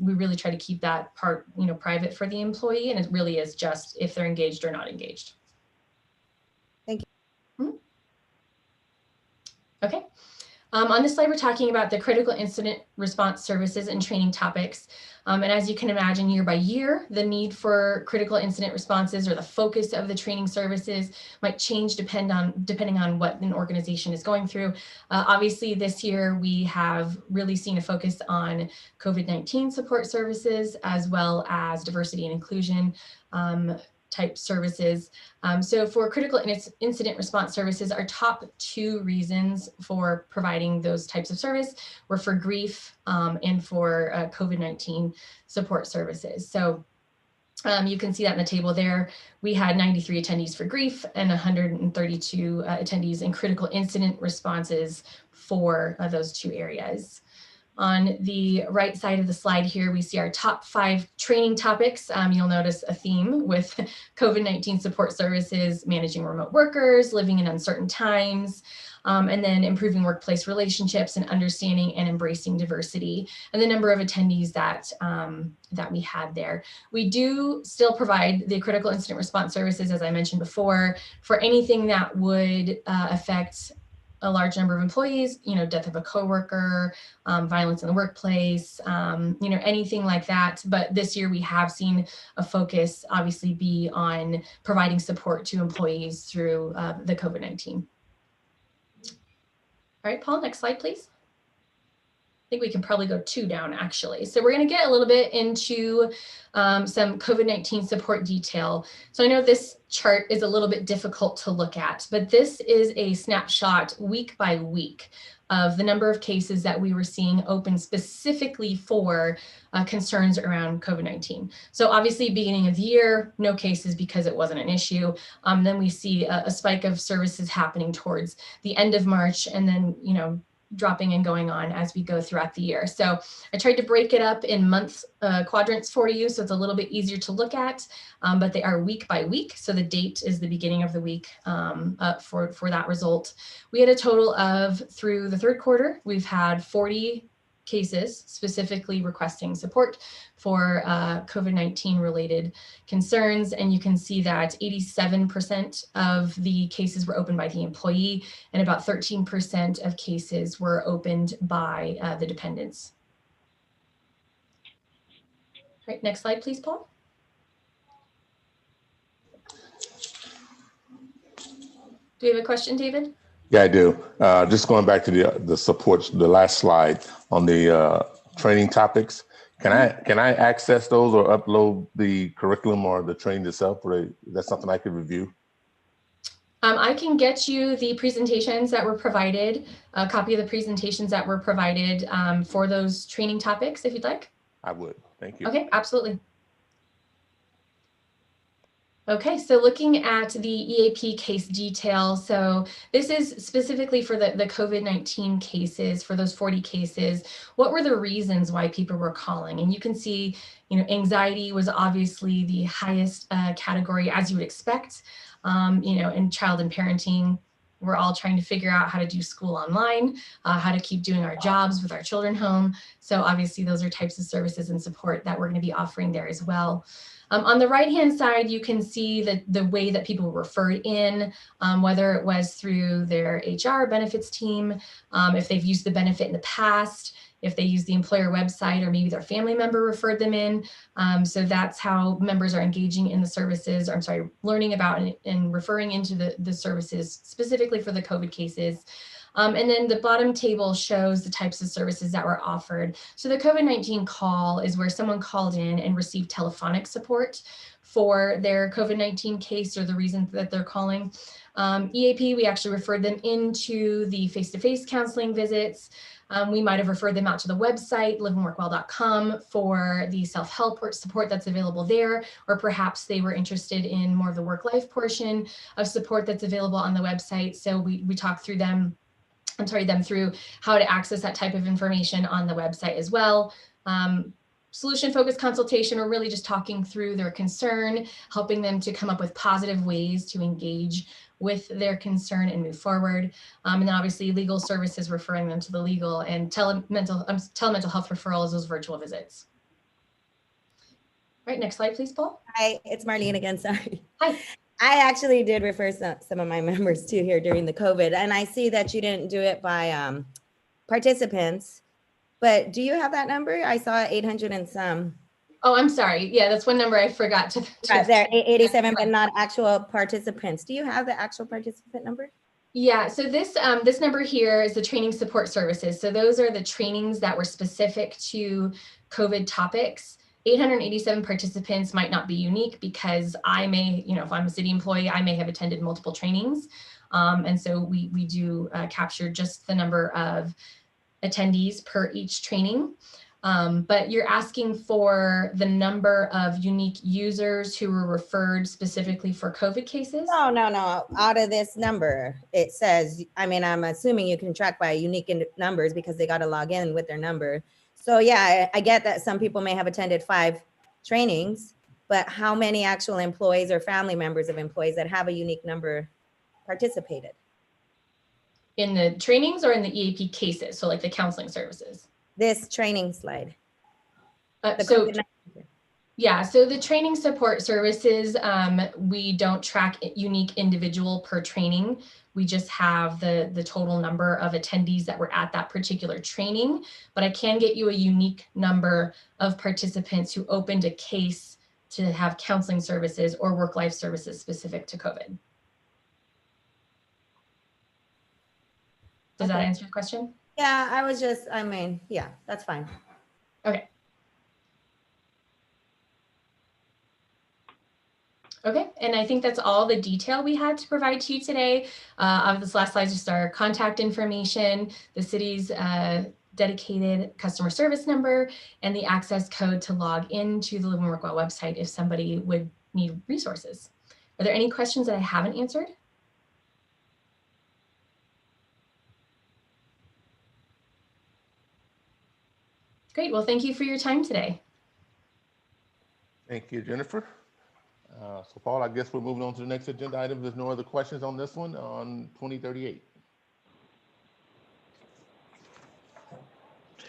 We really try to keep that part, private for the employee. And it really is just if they're engaged or not engaged. Thank you. Okay. On this slide, we're talking about the critical incident response services and training topics. And as you can imagine, year by year, the need for critical incident responses or the focus of the training services might change depending on what an organization is going through. Obviously, this year, we have really seen a focus on COVID-19 support services, as well as diversity and inclusion type services. So for critical incident response services, our top 2 reasons for providing those types of service were for grief and for COVID-19 support services. So you can see that in the table there. We had 93 attendees for grief and 132 attendees in critical incident responses for those 2 areas. On the right side of the slide here, we see our top 5 training topics. You'll notice a theme with COVID-19 support services, managing remote workers, living in uncertain times, and then improving workplace relationships and understanding and embracing diversity, and the number of attendees that we had there. We do still provide the critical incident response services, as I mentioned before, for anything that would affect a large number of employees, death of a coworker, violence in the workplace, anything like that. But this year we have seen a focus obviously be on providing support to employees through the COVID-19. All right, Paul, next slide, please. I think we can probably go 2 down actually. So we're going to get a little bit into some COVID-19 support detail. So I know this chart is a little bit difficult to look at, but this is a snapshot week by week of the number of cases that we were seeing open specifically for concerns around COVID-19. So obviously beginning of the year, no cases because it wasn't an issue. Then we see a spike of services happening towards the end of March, and then, dropping and going on as we go throughout the year. So I tried to break it up in month quadrants for you, so it's a little bit easier to look at, but they are week by week. So the date is the beginning of the week for that result. We had a total of, through the third quarter, we've had 40 cases specifically requesting support for COVID-19 related concerns. And you can see that 87% of the cases were opened by the employee, and about 13% of cases were opened by the dependents. All right, next slide, please, Paul. Do you have a question, David? Yeah, I do. Just going back to the support, the last slide on the training topics. Can I access those or upload the curriculum or the training itself? Or that's something I could review? I can get you the presentations that were provided, a copy of the presentations that were provided for those training topics, if you'd like. I would. Thank you. Okay, absolutely. Okay, so looking at the EAP case detail, so this is specifically for the COVID-19 cases, for those 40 cases. What were the reasons why people were calling? And you can see, anxiety was obviously the highest category, as you would expect. In child and parenting, we're all trying to figure out how to do school online, how to keep doing our jobs with our children home. So obviously those are types of services and support that we're going to be offering there as well. On the right-hand side, you can see the way that people were referred in, whether it was through their HR benefits team, if they've used the benefit in the past, if they use the employer website, or maybe their family member referred them in. So that's how members are engaging in the services, or I'm sorry, learning about and referring into the services specifically for the COVID cases. And then the bottom table shows the types of services that were offered. So the COVID-19 call is where someone called in and received telephonic support for their COVID-19 case or the reason that they're calling. EAP, we actually referred them into the face-to-face counseling visits. We might have referred them out to the website, liveandworkwell.com, for the self-help support that's available there, or perhaps they were interested in more of the work-life portion of support that's available on the website. So we talked through them through how to access that type of information on the website as well. Solution-focused consultation, or really just talking through their concern, helping them to come up with positive ways to engage with their concern and move forward. And then obviously legal services, referring them to the legal, and telemental health referrals, those virtual visits. All right, next slide, please, Paul. Hi, it's Marlene again, sorry. Hi. I actually did refer some of my members too here during the COVID, and I see that you didn't do it by participants, but do you have that number? I saw 800 and some. Oh, I'm sorry. Yeah, that's one number I forgot to right there, 87, but not actual participants. Do you have the actual participant number? Yeah, so this number here is the training support services. So those are the trainings that were specific to COVID topics. 887 participants might not be unique because I may, if I'm a city employee, I may have attended multiple trainings. And so we do capture just the number of attendees per each training. But you're asking for the number of unique users who were referred specifically for COVID cases? No. Out of this number, it says, I'm assuming you can track by unique numbers because they got to log in with their number. So yeah, I get that some people may have attended 5 trainings, but how many actual employees or family members of employees that have a unique number participated? In the trainings or in the EAP cases? So like the counseling services? This training slide. Yeah, so the training support services, we don't track unique individual per training. We just have the total number of attendees that were at that particular training, but I can get you a unique number of participants who opened a case to have counseling services or work-life services specific to COVID. Does that answer your question? Yeah, I mean, yeah, that's fine. Okay. Okay, and I think that's all the detail we had to provide to you today. On this last slide, just our contact information, the city's dedicated customer service number, and the access code to log into the Live and Work Well website if somebody would need resources. Are there any questions that I haven't answered? Great, well, thank you for your time today. Thank you, Jennifer. So Paul, I guess we're moving on to the next agenda item. There's no other questions on this one on 2038.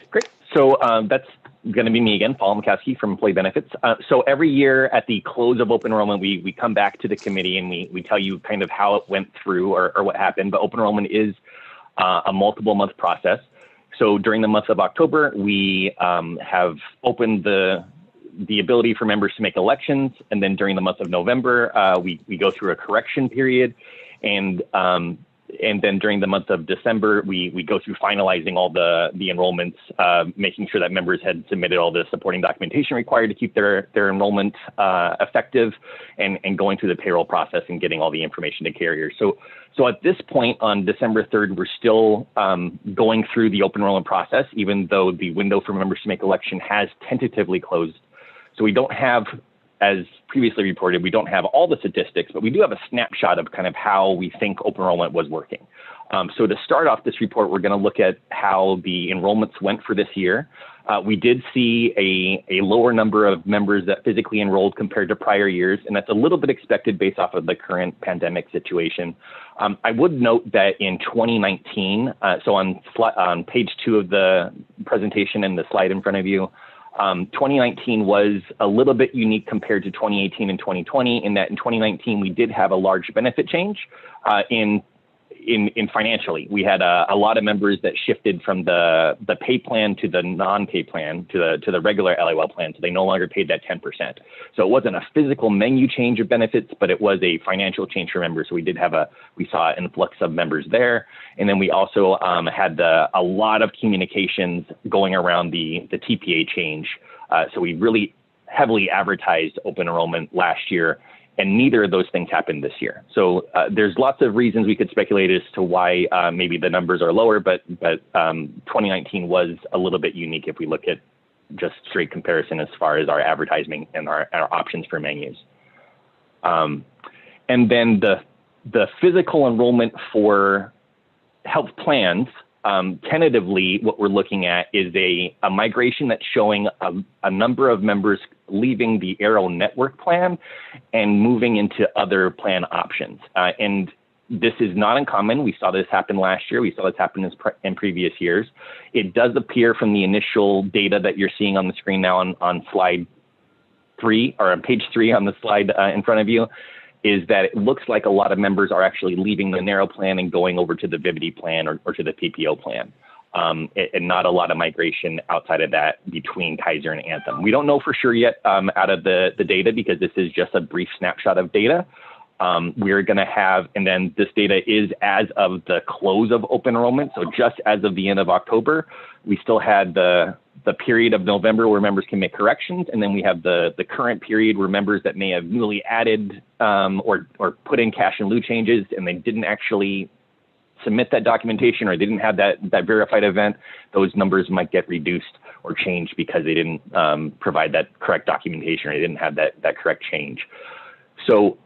Great. So that's going to be me again, Paul Mikowski from Employee Benefits. So every year at the close of open enrollment, we come back to the committee and we tell you kind of how it went through or what happened. But open enrollment is a multiple month process. So during the month of October, we have opened the ability for members to make elections. And then during the month of November, we go through a correction period. And then during the month of December, we go through finalizing all the enrollments, making sure that members had submitted all the supporting documentation required to keep their enrollment effective, and going through the payroll process and getting all the information to carriers. So at this point on December 3rd, we're still going through the open enrollment process, even though the window for members to make election has tentatively closed. So we don't have, as previously reported, we don't have all the statistics, but we do have a snapshot of kind of how we think open enrollment was working. So to start off this report, we're going to look at how the enrollments went for this year. We did see a lower number of members that physically enrolled compared to prior years, and that's a little bit expected based off of the current pandemic situation. I would note that in 2019, so on page 2 of the presentation and the slide in front of you, 2019 was a little bit unique compared to 2018 and 2020 in that in 2019, we did have a large benefit change in financially. We had a lot of members that shifted from the pay plan to the non-pay plan to the regular LIL plan. So they no longer paid that 10%. So it wasn't a physical menu change of benefits, but it was a financial change for members. So we saw an influx of members there. And then we also had a lot of communications going around the TPA change. So we really heavily advertised open enrollment last year, and neither of those things happened this year. So there's lots of reasons we could speculate as to why maybe the numbers are lower, but 2019 was a little bit unique if we look at just straight comparison as far as our advertising and our options for menus. And then the physical enrollment for health plans, tentatively, what we're looking at is a migration that's showing a number of members leaving the Aero network plan and moving into other plan options. And this is not uncommon. We saw this happen last year. We saw this happen in previous years. It does appear from the initial data that you're seeing on the screen now on slide 3, or on page 3 on the slide in front of you, is that it looks like a lot of members are actually leaving the narrow plan and going over to the Vivity plan or to the PPO plan. And not a lot of migration outside of that between Kaiser and Anthem. We don't know for sure yet out of the data, because this is just a brief snapshot of data. We're going to have, and then this data is as of the close of open enrollment. So just as of the end of October, we still had the period of November where members can make corrections. And then we have the current period where members that may have newly added or put in cash in lieu changes and they didn't actually submit that documentation, or they didn't have that verified event, those numbers might get reduced or changed because they didn't provide that correct documentation, or they didn't have that correct change. So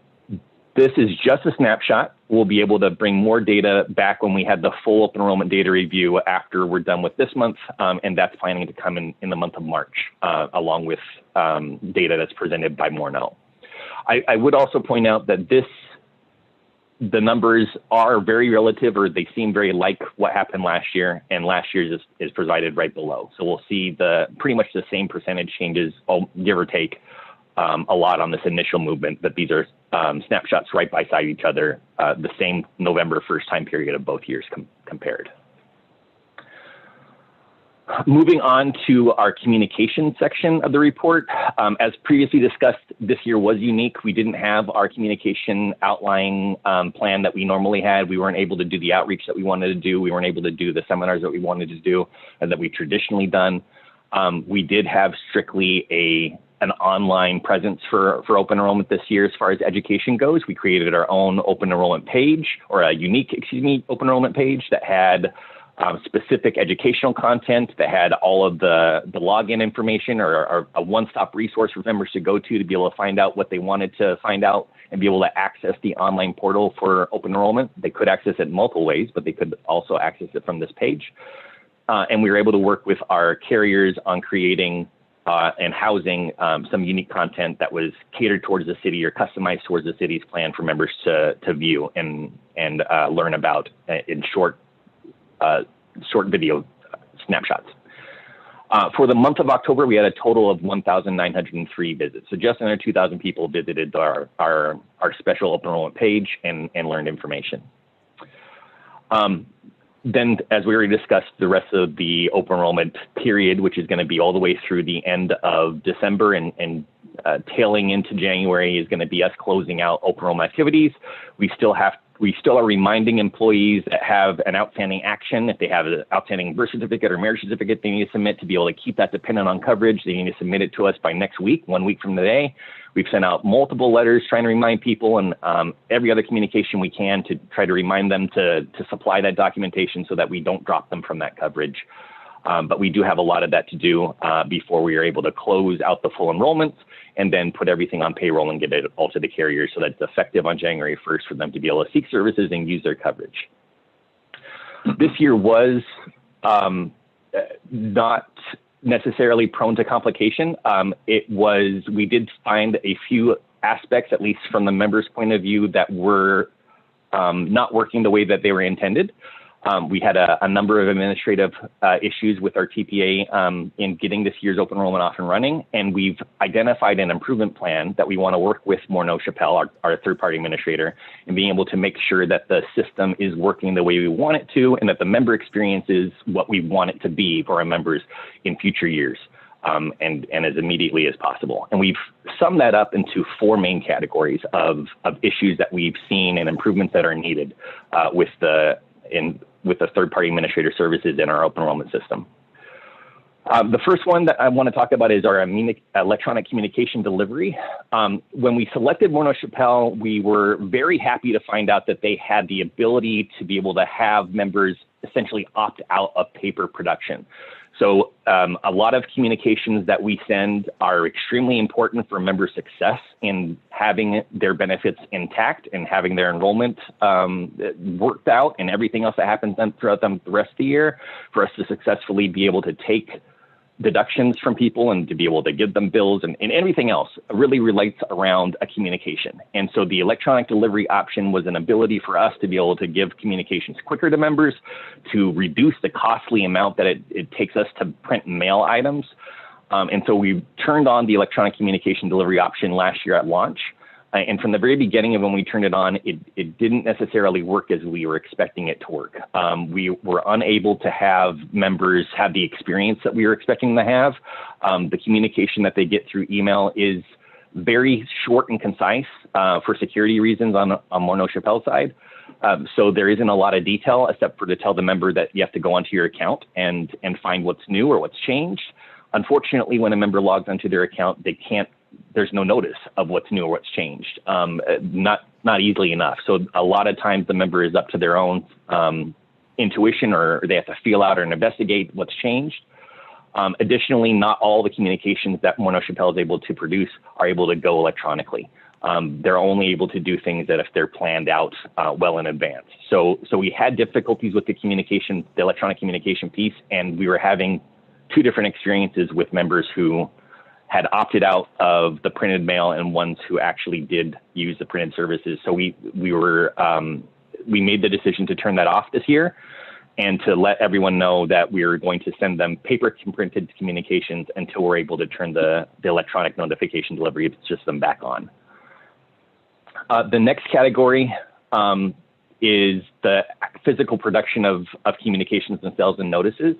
this is just a snapshot. We'll be able to bring more data back when we have the full open enrollment data review after we're done with this month, and that's planning to come in the month of March, along with data that's presented by Morneau. I would also point out that the numbers are very relative, or they seem very like what happened last year, and last year's is presented right below. So we'll see pretty much the same percentage changes, give or take, a lot on this initial movement, that these are snapshots right by side each other, the same November 1st time period of both years compared. Moving on to our communication section of the report. As previously discussed, this year was unique. We didn't have our communication outline plan that we normally had. We weren't able to do the outreach that we wanted to do. We weren't able to do the seminars that we wanted to do and that we traditionally done. We did have strictly an online presence for open enrollment this year as far as education goes. We created our own open enrollment page, or a unique, open enrollment page that had specific educational content, that had all of the login information, or a one-stop resource for members to go to be able to find out what they wanted to find out and be able to access the online portal for open enrollment. They could access it multiple ways, but they could also access it from this page. And we were able to work with our carriers on creating and housing some unique content that was catered towards the city or customized towards the city's plan for members to view and learn about in short video snapshots. For the month of October, we had a total of 1,903 visits. So just under 2,000 people visited our special open enrollment page and learned information. Then, as we already discussed, the rest of the open enrollment period, which is going to be all the way through the end of December and tailing into January, is going to be us closing out open enrollment activities. We still are reminding employees that have an outstanding action. If they have an outstanding birth certificate or marriage certificate they need to submit to be able to keep that dependent on coverage, they need to submit it to us by next week, 1 week from today. We've sent out multiple letters trying to remind people, and every other communication we can to try to remind them to supply that documentation so that we don't drop them from that coverage. But we do have a lot of that to do before we are able to close out the full enrollments and then put everything on payroll and get it all to the carriers so that it's effective on January 1st for them to be able to seek services and use their coverage. This year was not necessarily prone to complication. We did find a few aspects, at least from the members' point of view, that were not working the way that they were intended. We had a number of administrative issues with our TPA in getting this year's open enrollment off and running, and we've identified an improvement plan that we want to work with Morneau Chappelle, our third-party administrator, and being able to make sure that the system is working the way we want it to, and that the member experience is what we want it to be for our members in future years, and as immediately as possible. And we've summed that up into 4 main categories of issues that we've seen and improvements that are needed with the third-party administrator services in our open enrollment system. The first one that I want to talk about is our electronic communication delivery. When we selected Morneau Chappelle, we were very happy to find out that they had the ability to be able to have members essentially opt out of paper production. So a lot of communications that we send are extremely important for member success in having their benefits intact and having their enrollment worked out and everything else that happens throughout the rest of the year, for us to successfully be able to take deductions from people and to be able to give them bills and everything else really relates around a communication. And so the electronic delivery option was an ability for us to be able to give communications quicker to members, to reduce the costly amount that it takes us to print and mail items. And so we turned on the electronic communication delivery option last year at launch. And from the very beginning of when we turned it on, it didn't necessarily work as we were expecting it to work. We were unable to have members have the experience that we were expecting them to have. The communication that they get through email is very short and concise for security reasons on Morneau Chappelle's side. So there isn't a lot of detail except for to tell the member that you have to go onto your account and find what's new or what's changed. Unfortunately, when a member logs onto their account, there's no notice of what's new or what's changed, not easily enough. So a lot of times the member is up to their own intuition, or they have to feel out or investigate what's changed. Additionally, not all the communications that Morneau Chappelle is able to produce are able to go electronically. They're only able to do things that if they're planned out well in advance. So we had difficulties with the electronic communication piece, and we were having 2 different experiences with members who had opted out of the printed mail and ones who actually did use the printed services. So we made the decision to turn that off this year and to let everyone know that we're going to send them paper printed communications until we're able to turn the electronic notification delivery system back on. The next category is the physical production of communications themselves and notices.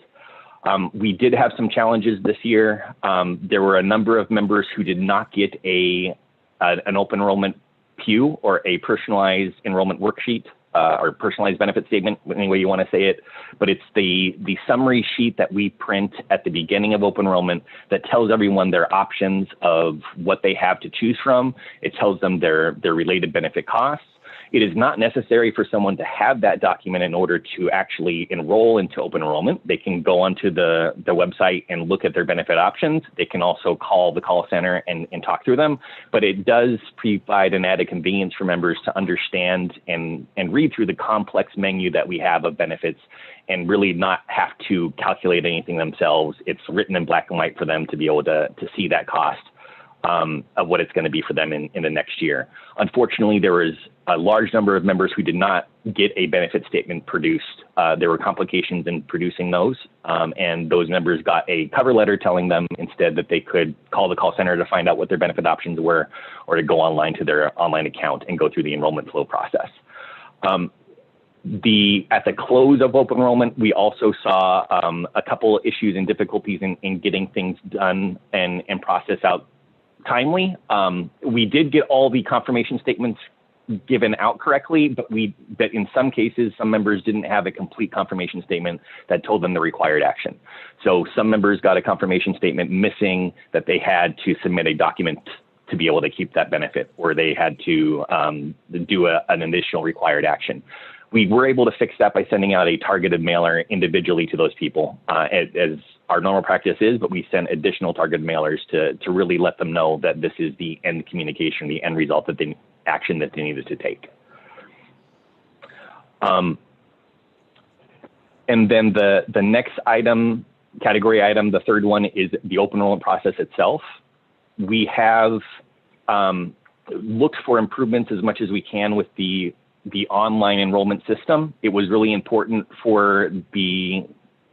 We did have some challenges this year. There were a number of members who did not get an open enrollment PUE or a personalized enrollment worksheet or personalized benefit statement, any way you want to say it. But it's the summary sheet that we print at the beginning of open enrollment that tells everyone their options of what they have to choose from. It tells them their related benefit costs. It is not necessary for someone to have that document in order to actually enroll into open enrollment. They can go onto the website and look at their benefit options. They can also call the call center and talk through them, but it does provide an added convenience for members to understand and read through the complex menu that we have of benefits and really not have to calculate anything themselves. It's written in black and white for them to be able to see that cost of what it's going to be for them in the next year. Unfortunately, there was a large number of members who did not get a benefit statement produced. There were complications in producing those, and those members got a cover letter telling them instead that they could call the call center to find out what their benefit options were, or to go online to their online account and go through the enrollment flow process. At the close of open enrollment, we also saw a couple issues and difficulties in getting things done and processed out timely. We did get all the confirmation statements given out correctly, but in some cases, some members didn't have a complete confirmation statement that told them the required action. So some members got a confirmation statement missing that they had to submit a document to be able to keep that benefit, or they had to do an additional required action. We were able to fix that by sending out a targeted mailer individually to those people, as our normal practice is, but we sent additional targeted mailers to really let them know that this is the end communication, the end result, that the action that they needed to take. And then the next category item, the third one, is the open enrollment process itself. We have looked for improvements as much as we can with the online enrollment system. It was really important for the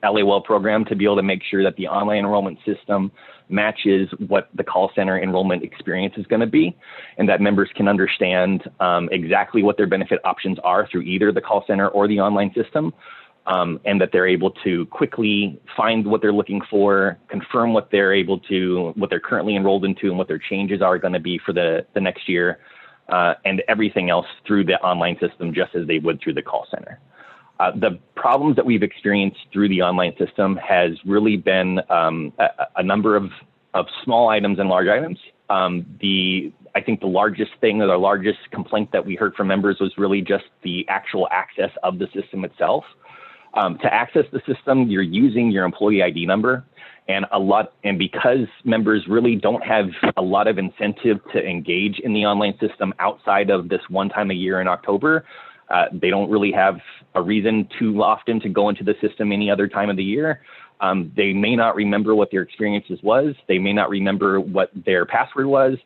LAWell program to be able to make sure that the online enrollment system matches what the call center enrollment experience is going to be, and that members can understand exactly what their benefit options are through either the call center or the online system, and that they're able to quickly find what they're looking for, confirm what they're currently enrolled into and what their changes are going to be for the next year, and everything else through the online system, just as they would through the call center. The problems that we've experienced through the online system has really been a number of small items and large items. I think the largest thing, or the largest complaint that we heard from members, was really just the actual access of the system itself. To access the system, you're using your employee ID number, and because members really don't have a lot of incentive to engage in the online system outside of this one time a year in October. They don't really have a reason too often to go into the system any other time of the year. They may not remember what their experiences was. They may not remember what their password was.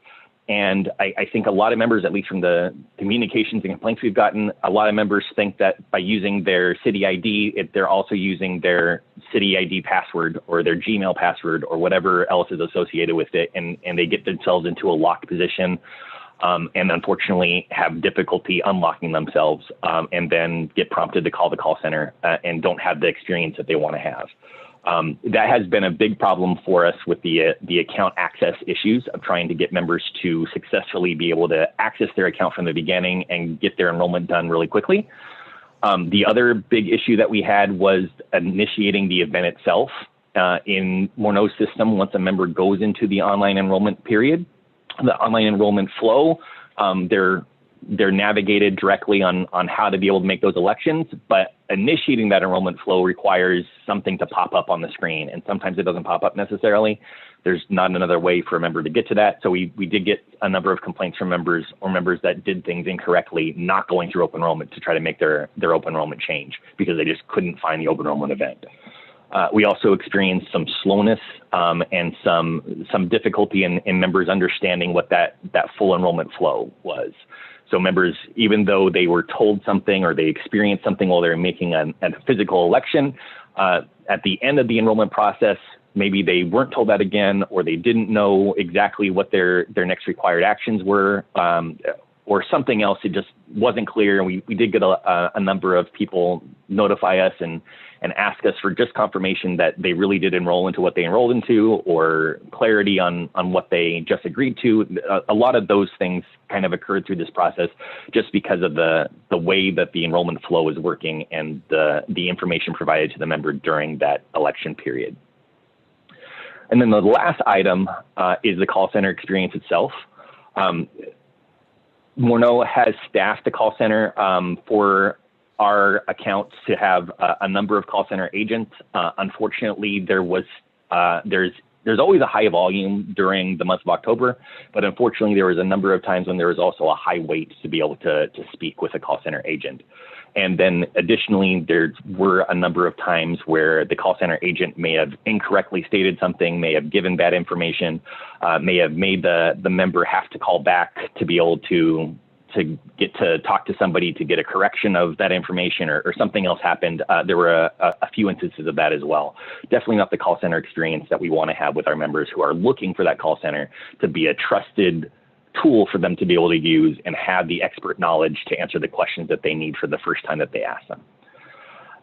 And I think a lot of members, at least from the communications and complaints we've gotten, a lot of members think that by using their city ID, they're also using their city ID password or their Gmail password or whatever else is associated with it. And they get themselves into a locked position. And unfortunately have difficulty unlocking themselves, and then get prompted to call the call center and don't have the experience that they want to have. That has been a big problem for us with the account access issues of trying to get members to successfully be able to access their account from the beginning and get their enrollment done really quickly. The other big issue that we had was initiating the event itself. In Morneau's system, once a member goes into the online enrollment period, the online enrollment flow, they're navigated directly on how to be able to make those elections, but initiating that enrollment flow requires something to pop up on the screen, and sometimes it doesn't pop up necessarily. There's not another way for a member to get to that. So we did get a number of complaints from members that did things incorrectly, not going through open enrollment to try to make their open enrollment change because they just couldn't find the open enrollment event. We also experienced some slowness and some difficulty in members understanding what that full enrollment flow was. So members, even though they were told something or they experienced something while they were making a physical election, at the end of the enrollment process, maybe they weren't told that again, or they didn't know exactly what their next required actions were, or something else. It just wasn't clear. We did get a number of people notify us and ask us for just confirmation that they really did enroll into what they enrolled into, or clarity on what they just agreed to. A lot of those things kind of occurred through this process just because of the way that the enrollment flow is working and the information provided to the member during that election period. And then the last item is the call center experience itself. Morneau has staffed the call center for our accounts to have a number of call center agents. Unfortunately, there's always a high volume during the month of October, but unfortunately there was a number of times when there was also a high wait to be able to speak with a call center agent. And then additionally, there were a number of times where the call center agent may have incorrectly stated something, may have given bad information, may have made the member have to call back to be able to get to talk to somebody to get a correction of that information, or something else happened. There were a few instances of that as well. Definitely not the call center experience that we want to have with our members who are looking for that call center to be a trusted tool for them to be able to use and have the expert knowledge to answer the questions that they need for the first time that they ask them.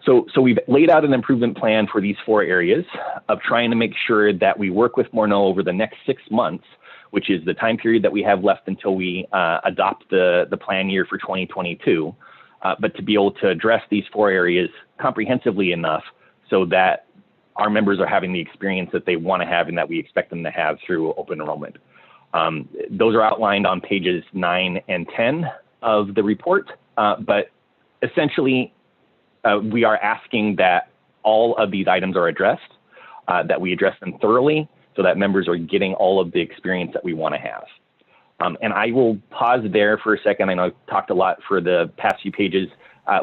So we've laid out an improvement plan for these 4 areas of trying to make sure that we work with Morneau over the next 6 months, which is the time period that we have left until we adopt the plan year for 2022, but to be able to address these 4 areas comprehensively enough so that our members are having the experience that they want to have and that we expect them to have through open enrollment. Those are outlined on pages 9 and 10 of the report, but essentially we are asking that all of these items are addressed, that we address them thoroughly so that members are getting all of the experience that we want to have. And I will pause there for a second. I know I've talked a lot for the past few pages.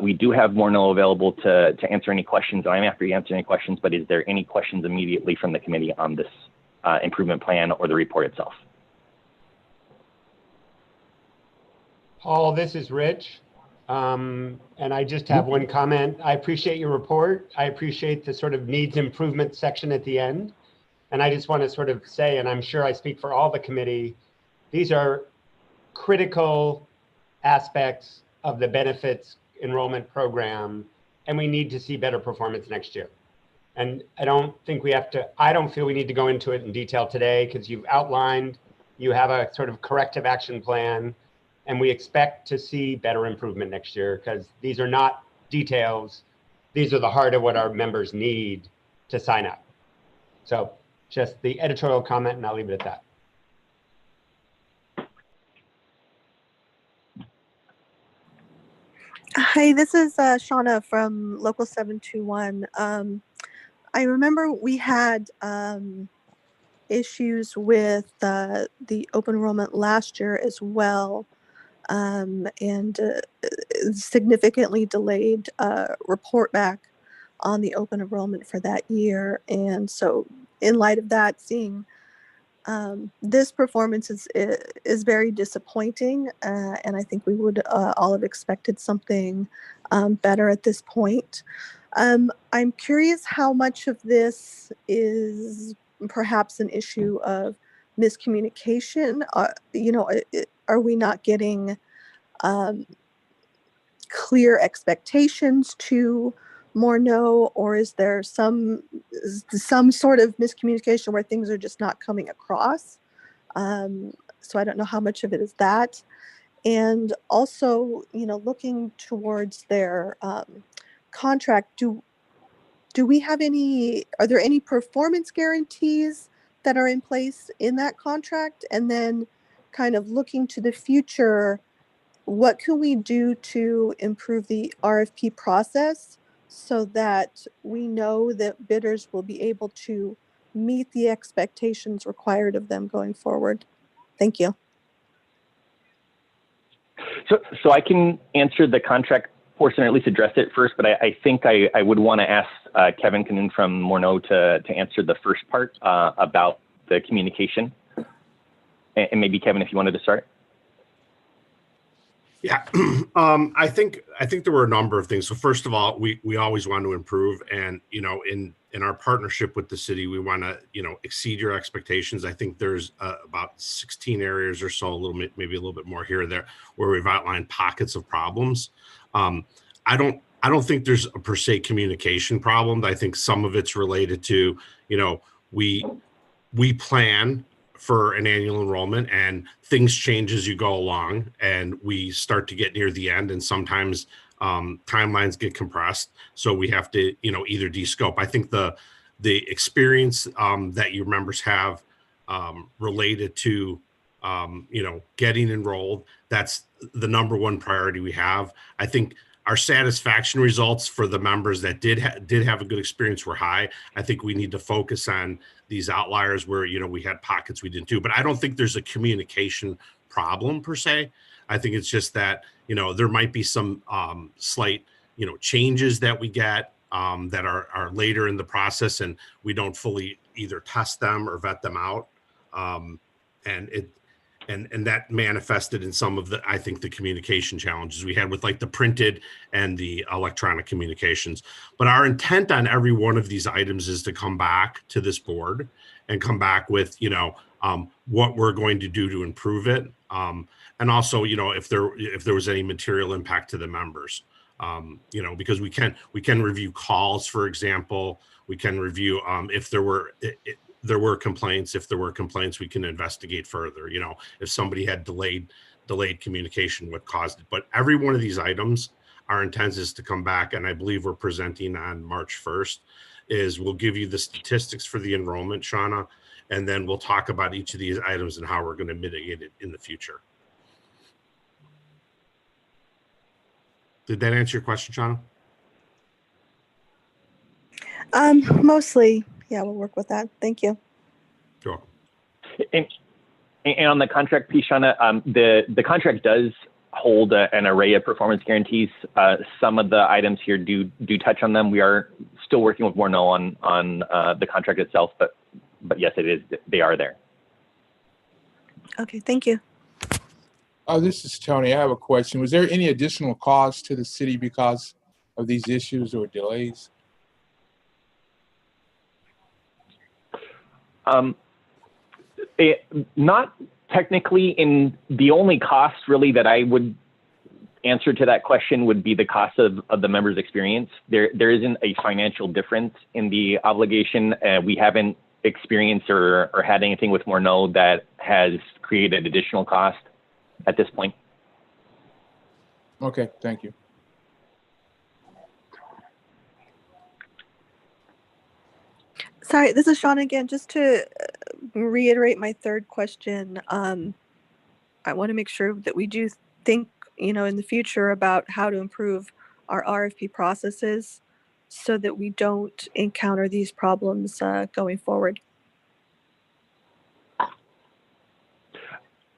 We do have Morneau available to answer any questions. I'm happy to answer any questions, but is there any questions immediately from the committee on this improvement plan or the report itself? Paul, this is Rich. And I just have one comment. I appreciate your report. I appreciate the sort of needs improvement section at the end. And I just want to sort of say, and I'm sure I speak for all the committee, these are critical aspects of the benefits enrollment program, and we need to see better performance next year. And I don't feel we need to go into it in detail today, because you've outlined, you have a sort of corrective action plan, and we expect to see better improvement next year, because these are not details. These are the heart of what our members need to sign up. So just the editorial comment, and I'll leave it at that. Hi, this is Shauna from Local 721. I remember we had issues with the open enrollment last year as well, and significantly delayed report back on the open enrollment for that year. And so in light of that, seeing this performance is very disappointing, and I think we would all have expected something better at this point. I'm curious how much of this is perhaps an issue of miscommunication. Are we not getting clear expectations to Morneau, or is there some sort of miscommunication where things are just not coming across? So I don't know how much of it is that. And also, looking towards their contract, do we have are there any performance guarantees that are in place in that contract? And then kind of looking to the future, what can we do to improve the RFP process so that we know that bidders will be able to meet the expectations required of them going forward? Thank you. So I can answer the contract portion, or at least address it first, but I think I would want to ask Kevin Cannon from Morneau to answer the first part about the communication. And maybe Kevin, if you wanted to start. Yeah, I think there were a number of things. So first of all, we always want to improve, and in our partnership with the city, we want to exceed your expectations. I think there's about 16 areas or so, maybe a little bit more here or there, where we've outlined pockets of problems. I don't think there's a per se communication problem. I think some of it's related to we plan for an annual enrollment and things change as you go along, and we start to get near the end, and sometimes timelines get compressed, so we have to either de-scope. I think the experience that your members have related to getting enrolled, that's the number one priority we have. I think our satisfaction results for the members that did have a good experience were high. I think we need to focus on these outliers where we had pockets we didn't do. But I don't think there's a communication problem per se. I think it's just that there might be some slight changes that we get that are later in the process, and we don't fully either test them or vet them out, and that manifested in some of I think the communication challenges we had with like the printed and the electronic communications. But our intent on every one of these items is to come back to this board and come back with, what we're going to do to improve it. And also, if there was any material impact to the members, because we can review calls, for example. We can review if there were complaints. If there were complaints, we can investigate further. If somebody had delayed communication, what caused it. But every one of these items, our intent is to come back, and I believe we're presenting on March 1st, we'll give you the statistics for the enrollment, Shauna, and then we'll talk about each of these items and how we're going to mitigate it in the future. Did that answer your question, Shauna? Mostly. Yeah, we'll work with that. Thank you. Sure. And on the contract piece, Shauna, the contract does hold an array of performance guarantees. Some of the items here do touch on them. We are still working with Morneau on the contract itself, but yes, it is. They are there. Okay, thank you. This is Tony. I have a question. Was there any additional cost to the city because of these issues or delays? Not technically. In the only cost really that I would answer to that question would be the cost of the member's experience. There isn't a financial difference in the obligation. We haven't experienced or had anything with Morneau that has created additional cost at this point. Okay, thank you. Sorry, this is Sean again. Just to reiterate my third question, I want to make sure that we do think, in the future about how to improve our RFP processes so that we don't encounter these problems going forward.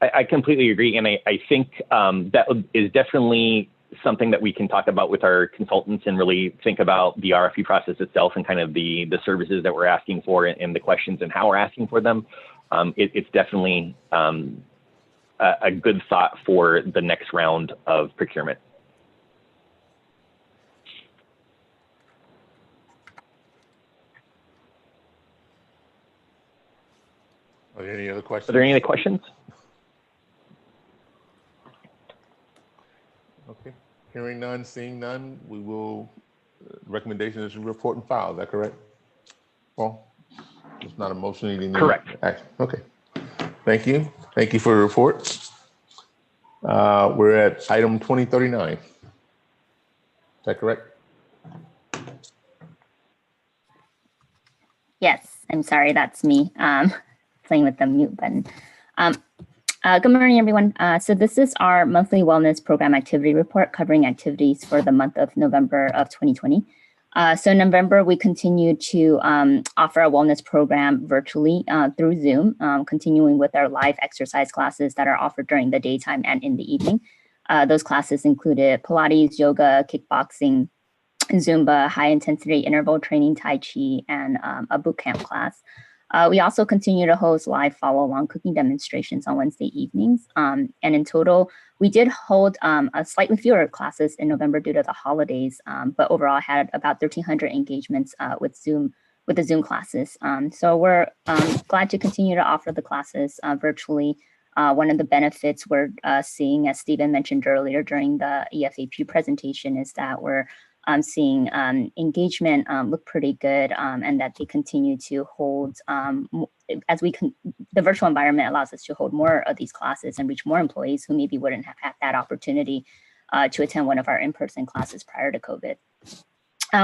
I completely agree. And I think that is definitely something that we can talk about with our consultants and really think about the RFP process itself and kind of the services that we're asking for and the questions and how we're asking for them. It's definitely a good thought for the next round of procurement. Are there any other questions? Are there any other questions? Okay, hearing none, seeing none, we will, recommendation is to report and file, is that correct? Paul? It's not a motion needing. Correct. Action. Okay, thank you. Thank you for the report. We're at item 2039. Is that correct? Yes, I'm sorry, that's me playing with the mute button. Good morning, everyone. So this is our monthly wellness program activity report covering activities for the month of November of 2020. So in November, we continue to offer a wellness program virtually through Zoom, continuing with our live exercise classes that are offered during the daytime and in the evening. Those classes included Pilates, yoga, kickboxing, Zumba, high intensity interval training, Tai Chi, and a boot camp class. We also continue to host live follow-along cooking demonstrations on Wednesday evenings. And in total, we did hold a slightly fewer classes in November due to the holidays, but overall had about 1,300 engagements with the Zoom classes. So we're glad to continue to offer the classes virtually. One of the benefits we're seeing, as Stephen mentioned earlier during the EFAP presentation, is that we're seeing engagement look pretty good, and that they continue to hold, the virtual environment allows us to hold more of these classes and reach more employees who maybe wouldn't have had that opportunity to attend one of our in-person classes prior to COVID.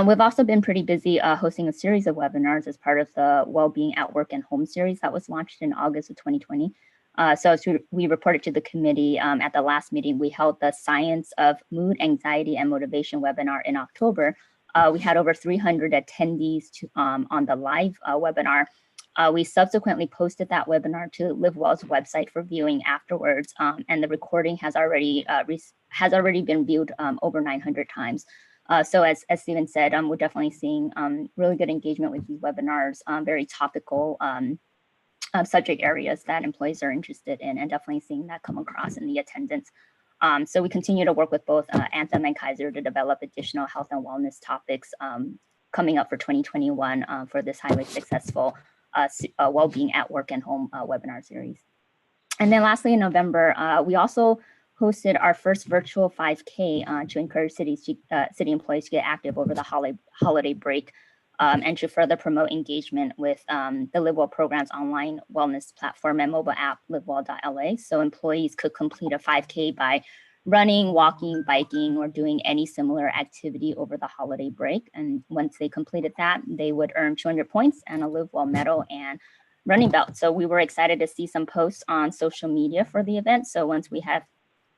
We've also been pretty busy hosting a series of webinars as part of the Wellbeing at Work and Home series that was launched in August of 2020. So as we reported to the committee at the last meeting, we held the Science of Mood, Anxiety, and Motivation webinar in October. We had over 300 attendees on the live webinar. We subsequently posted that webinar to LiveWell's website for viewing afterwards, and the recording has already been viewed over 900 times. So as Stephen said, we're definitely seeing really good engagement with these webinars, very topical subject areas that employees are interested in, and definitely seeing that come across in the attendance. So we continue to work with both Anthem and Kaiser to develop additional health and wellness topics coming up for 2021 for this highly successful Wellbeing at Work and Home webinar series. And then lastly, in November, we also hosted our first virtual 5K to encourage city employees to get active over the holiday break. And to further promote engagement with the LiveWell program's online wellness platform and mobile app, livewell.la. So employees could complete a 5K by running, walking, biking, or doing any similar activity over the holiday break. And once they completed that, they would earn 200 points and a LiveWell medal and running belt. So we were excited to see some posts on social media for the event. So once we have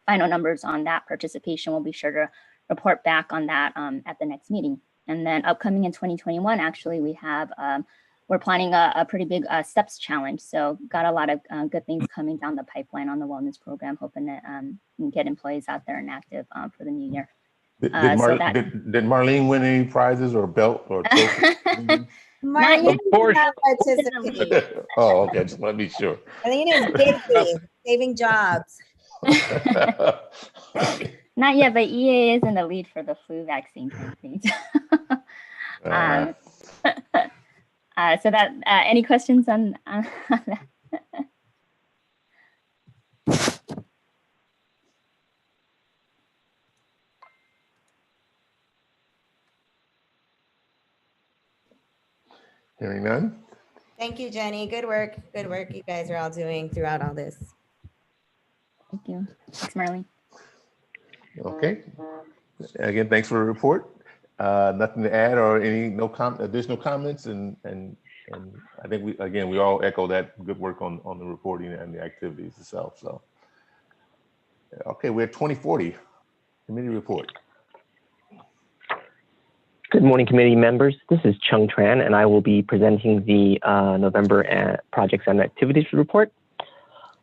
final numbers on that participation, we'll be sure to report back on that at the next meeting. And then upcoming in 2021, actually, we're planning a pretty big STEPS challenge. So got a lot of good things coming down the pipeline on the wellness program, hoping to get employees out there and active for the new year. Did Marlene win any prizes or belt or trophy? Marlene Of course. did not participate. Oh, okay. Just want to be sure. Marlene is busy saving jobs. Not yet, but EA is in the lead for the flu vaccine campaign. So that, any questions on that? Hearing none. Thank you, Jenny. Good work. Good work you guys are all doing throughout all this. Thank you. Thanks, Marlene. Okay. Again, thanks for the report. Nothing to add or any additional comments, and I think we all echo that good work on the reporting and the activities itself. So, okay, we're at 2040 committee report. Good morning, committee members. This is Chung Tran, and I will be presenting the November projects and activities report.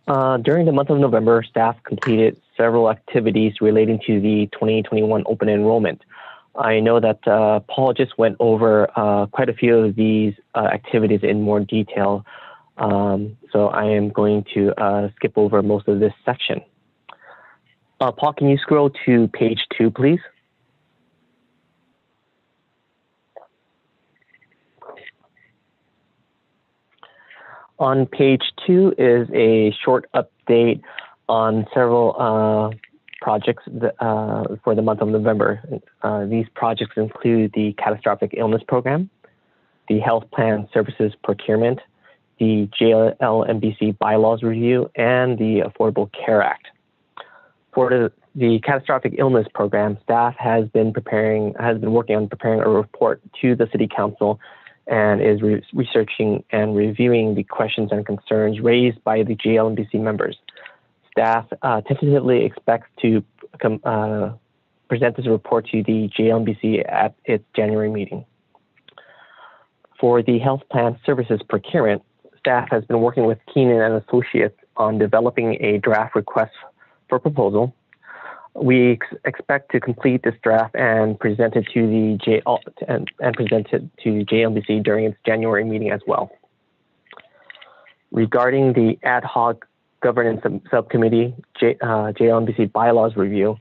During the month of November, staff completed several activities relating to the 2021 open enrollment. I know that Paul just went over quite a few of these activities in more detail, so I am going to skip over most of this section. Paul, can you scroll to page 2, please? On page 2 is a short update on several projects for the month of November. These projects include the Catastrophic Illness Program, the Health Plan Services Procurement, the JLMBC Bylaws Review, and the Affordable Care Act. For the Catastrophic Illness Program, staff has been working on preparing a report to the City Council and is researching and reviewing the questions and concerns raised by the JLMBC members. Staff tentatively expects to present this report to the JLMBC at its January meeting. For the Health Plan Services Procurement, staff has been working with Keenan and Associates on developing a draft request for proposal. We expect to complete this draft and present it to the JLMBC during its January meeting as well. Regarding the ad hoc governance subcommittee, JLMBC bylaws review,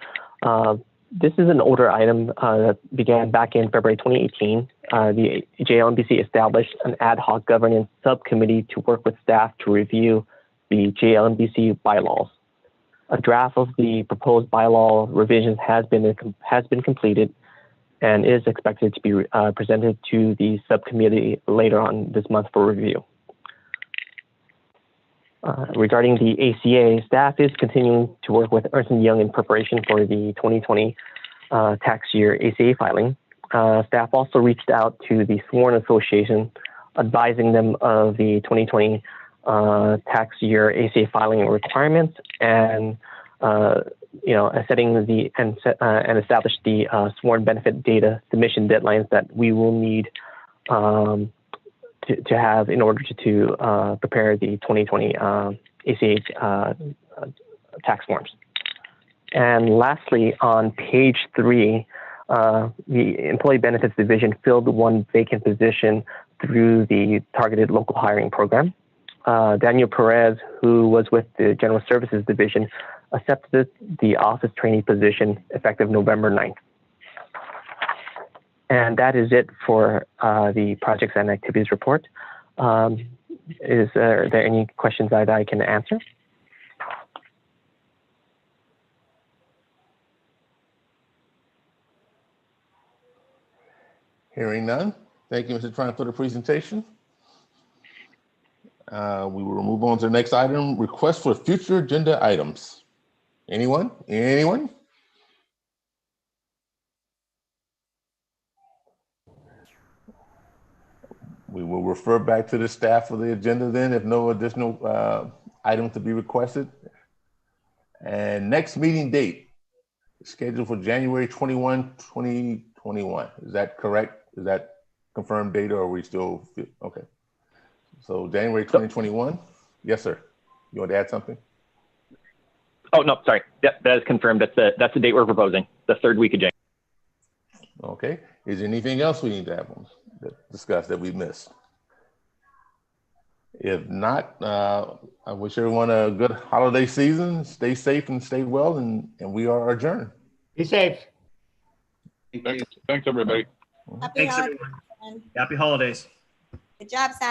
this is an older item that began back in February 2018. The JLMBC established an ad hoc governance subcommittee to work with staff to review the JLMBC bylaws. A draft of the proposed bylaw revisions has been completed and is expected to be presented to the subcommittee later on this month for review. Regarding the ACA, staff is continuing to work with Ernst & Young in preparation for the 2020 tax year ACA filing. Staff also reached out to the Sworn Association, advising them of the 2020 tax year ACA filing requirements and setting the and establish the sworn benefit data submission deadlines that we will need to have in order to prepare the 2020 ACA tax forms. And lastly, on page 3, the Employee Benefits Division filled one vacant position through the Targeted Local Hiring Program. Daniel Perez, who was with the General Services Division, accepted the office trainee position effective November 9th. And that is it for the projects and activities report. Is there any questions that I can answer? Hearing none. Thank you, Mr. Tran, for the presentation. We will move on to the next item, request for future agenda items. Anyone? Anyone? We will refer back to the staff for the agenda then if no additional items to be requested. And next meeting date is scheduled for January 21, 2021. Is that correct? Is that confirmed data or are we still, okay. So January 2021. Yes, sir. You want to add something? Oh, no, sorry. Yep, that is confirmed. That's the date we're proposing, the third week of January. Okay. Is there anything else we need to have discuss that we missed? If not, I wish everyone a good holiday season. Stay safe and stay well, and we are adjourned. Be safe. Thanks everybody. Happy holidays. Happy holidays. Good job, Sam.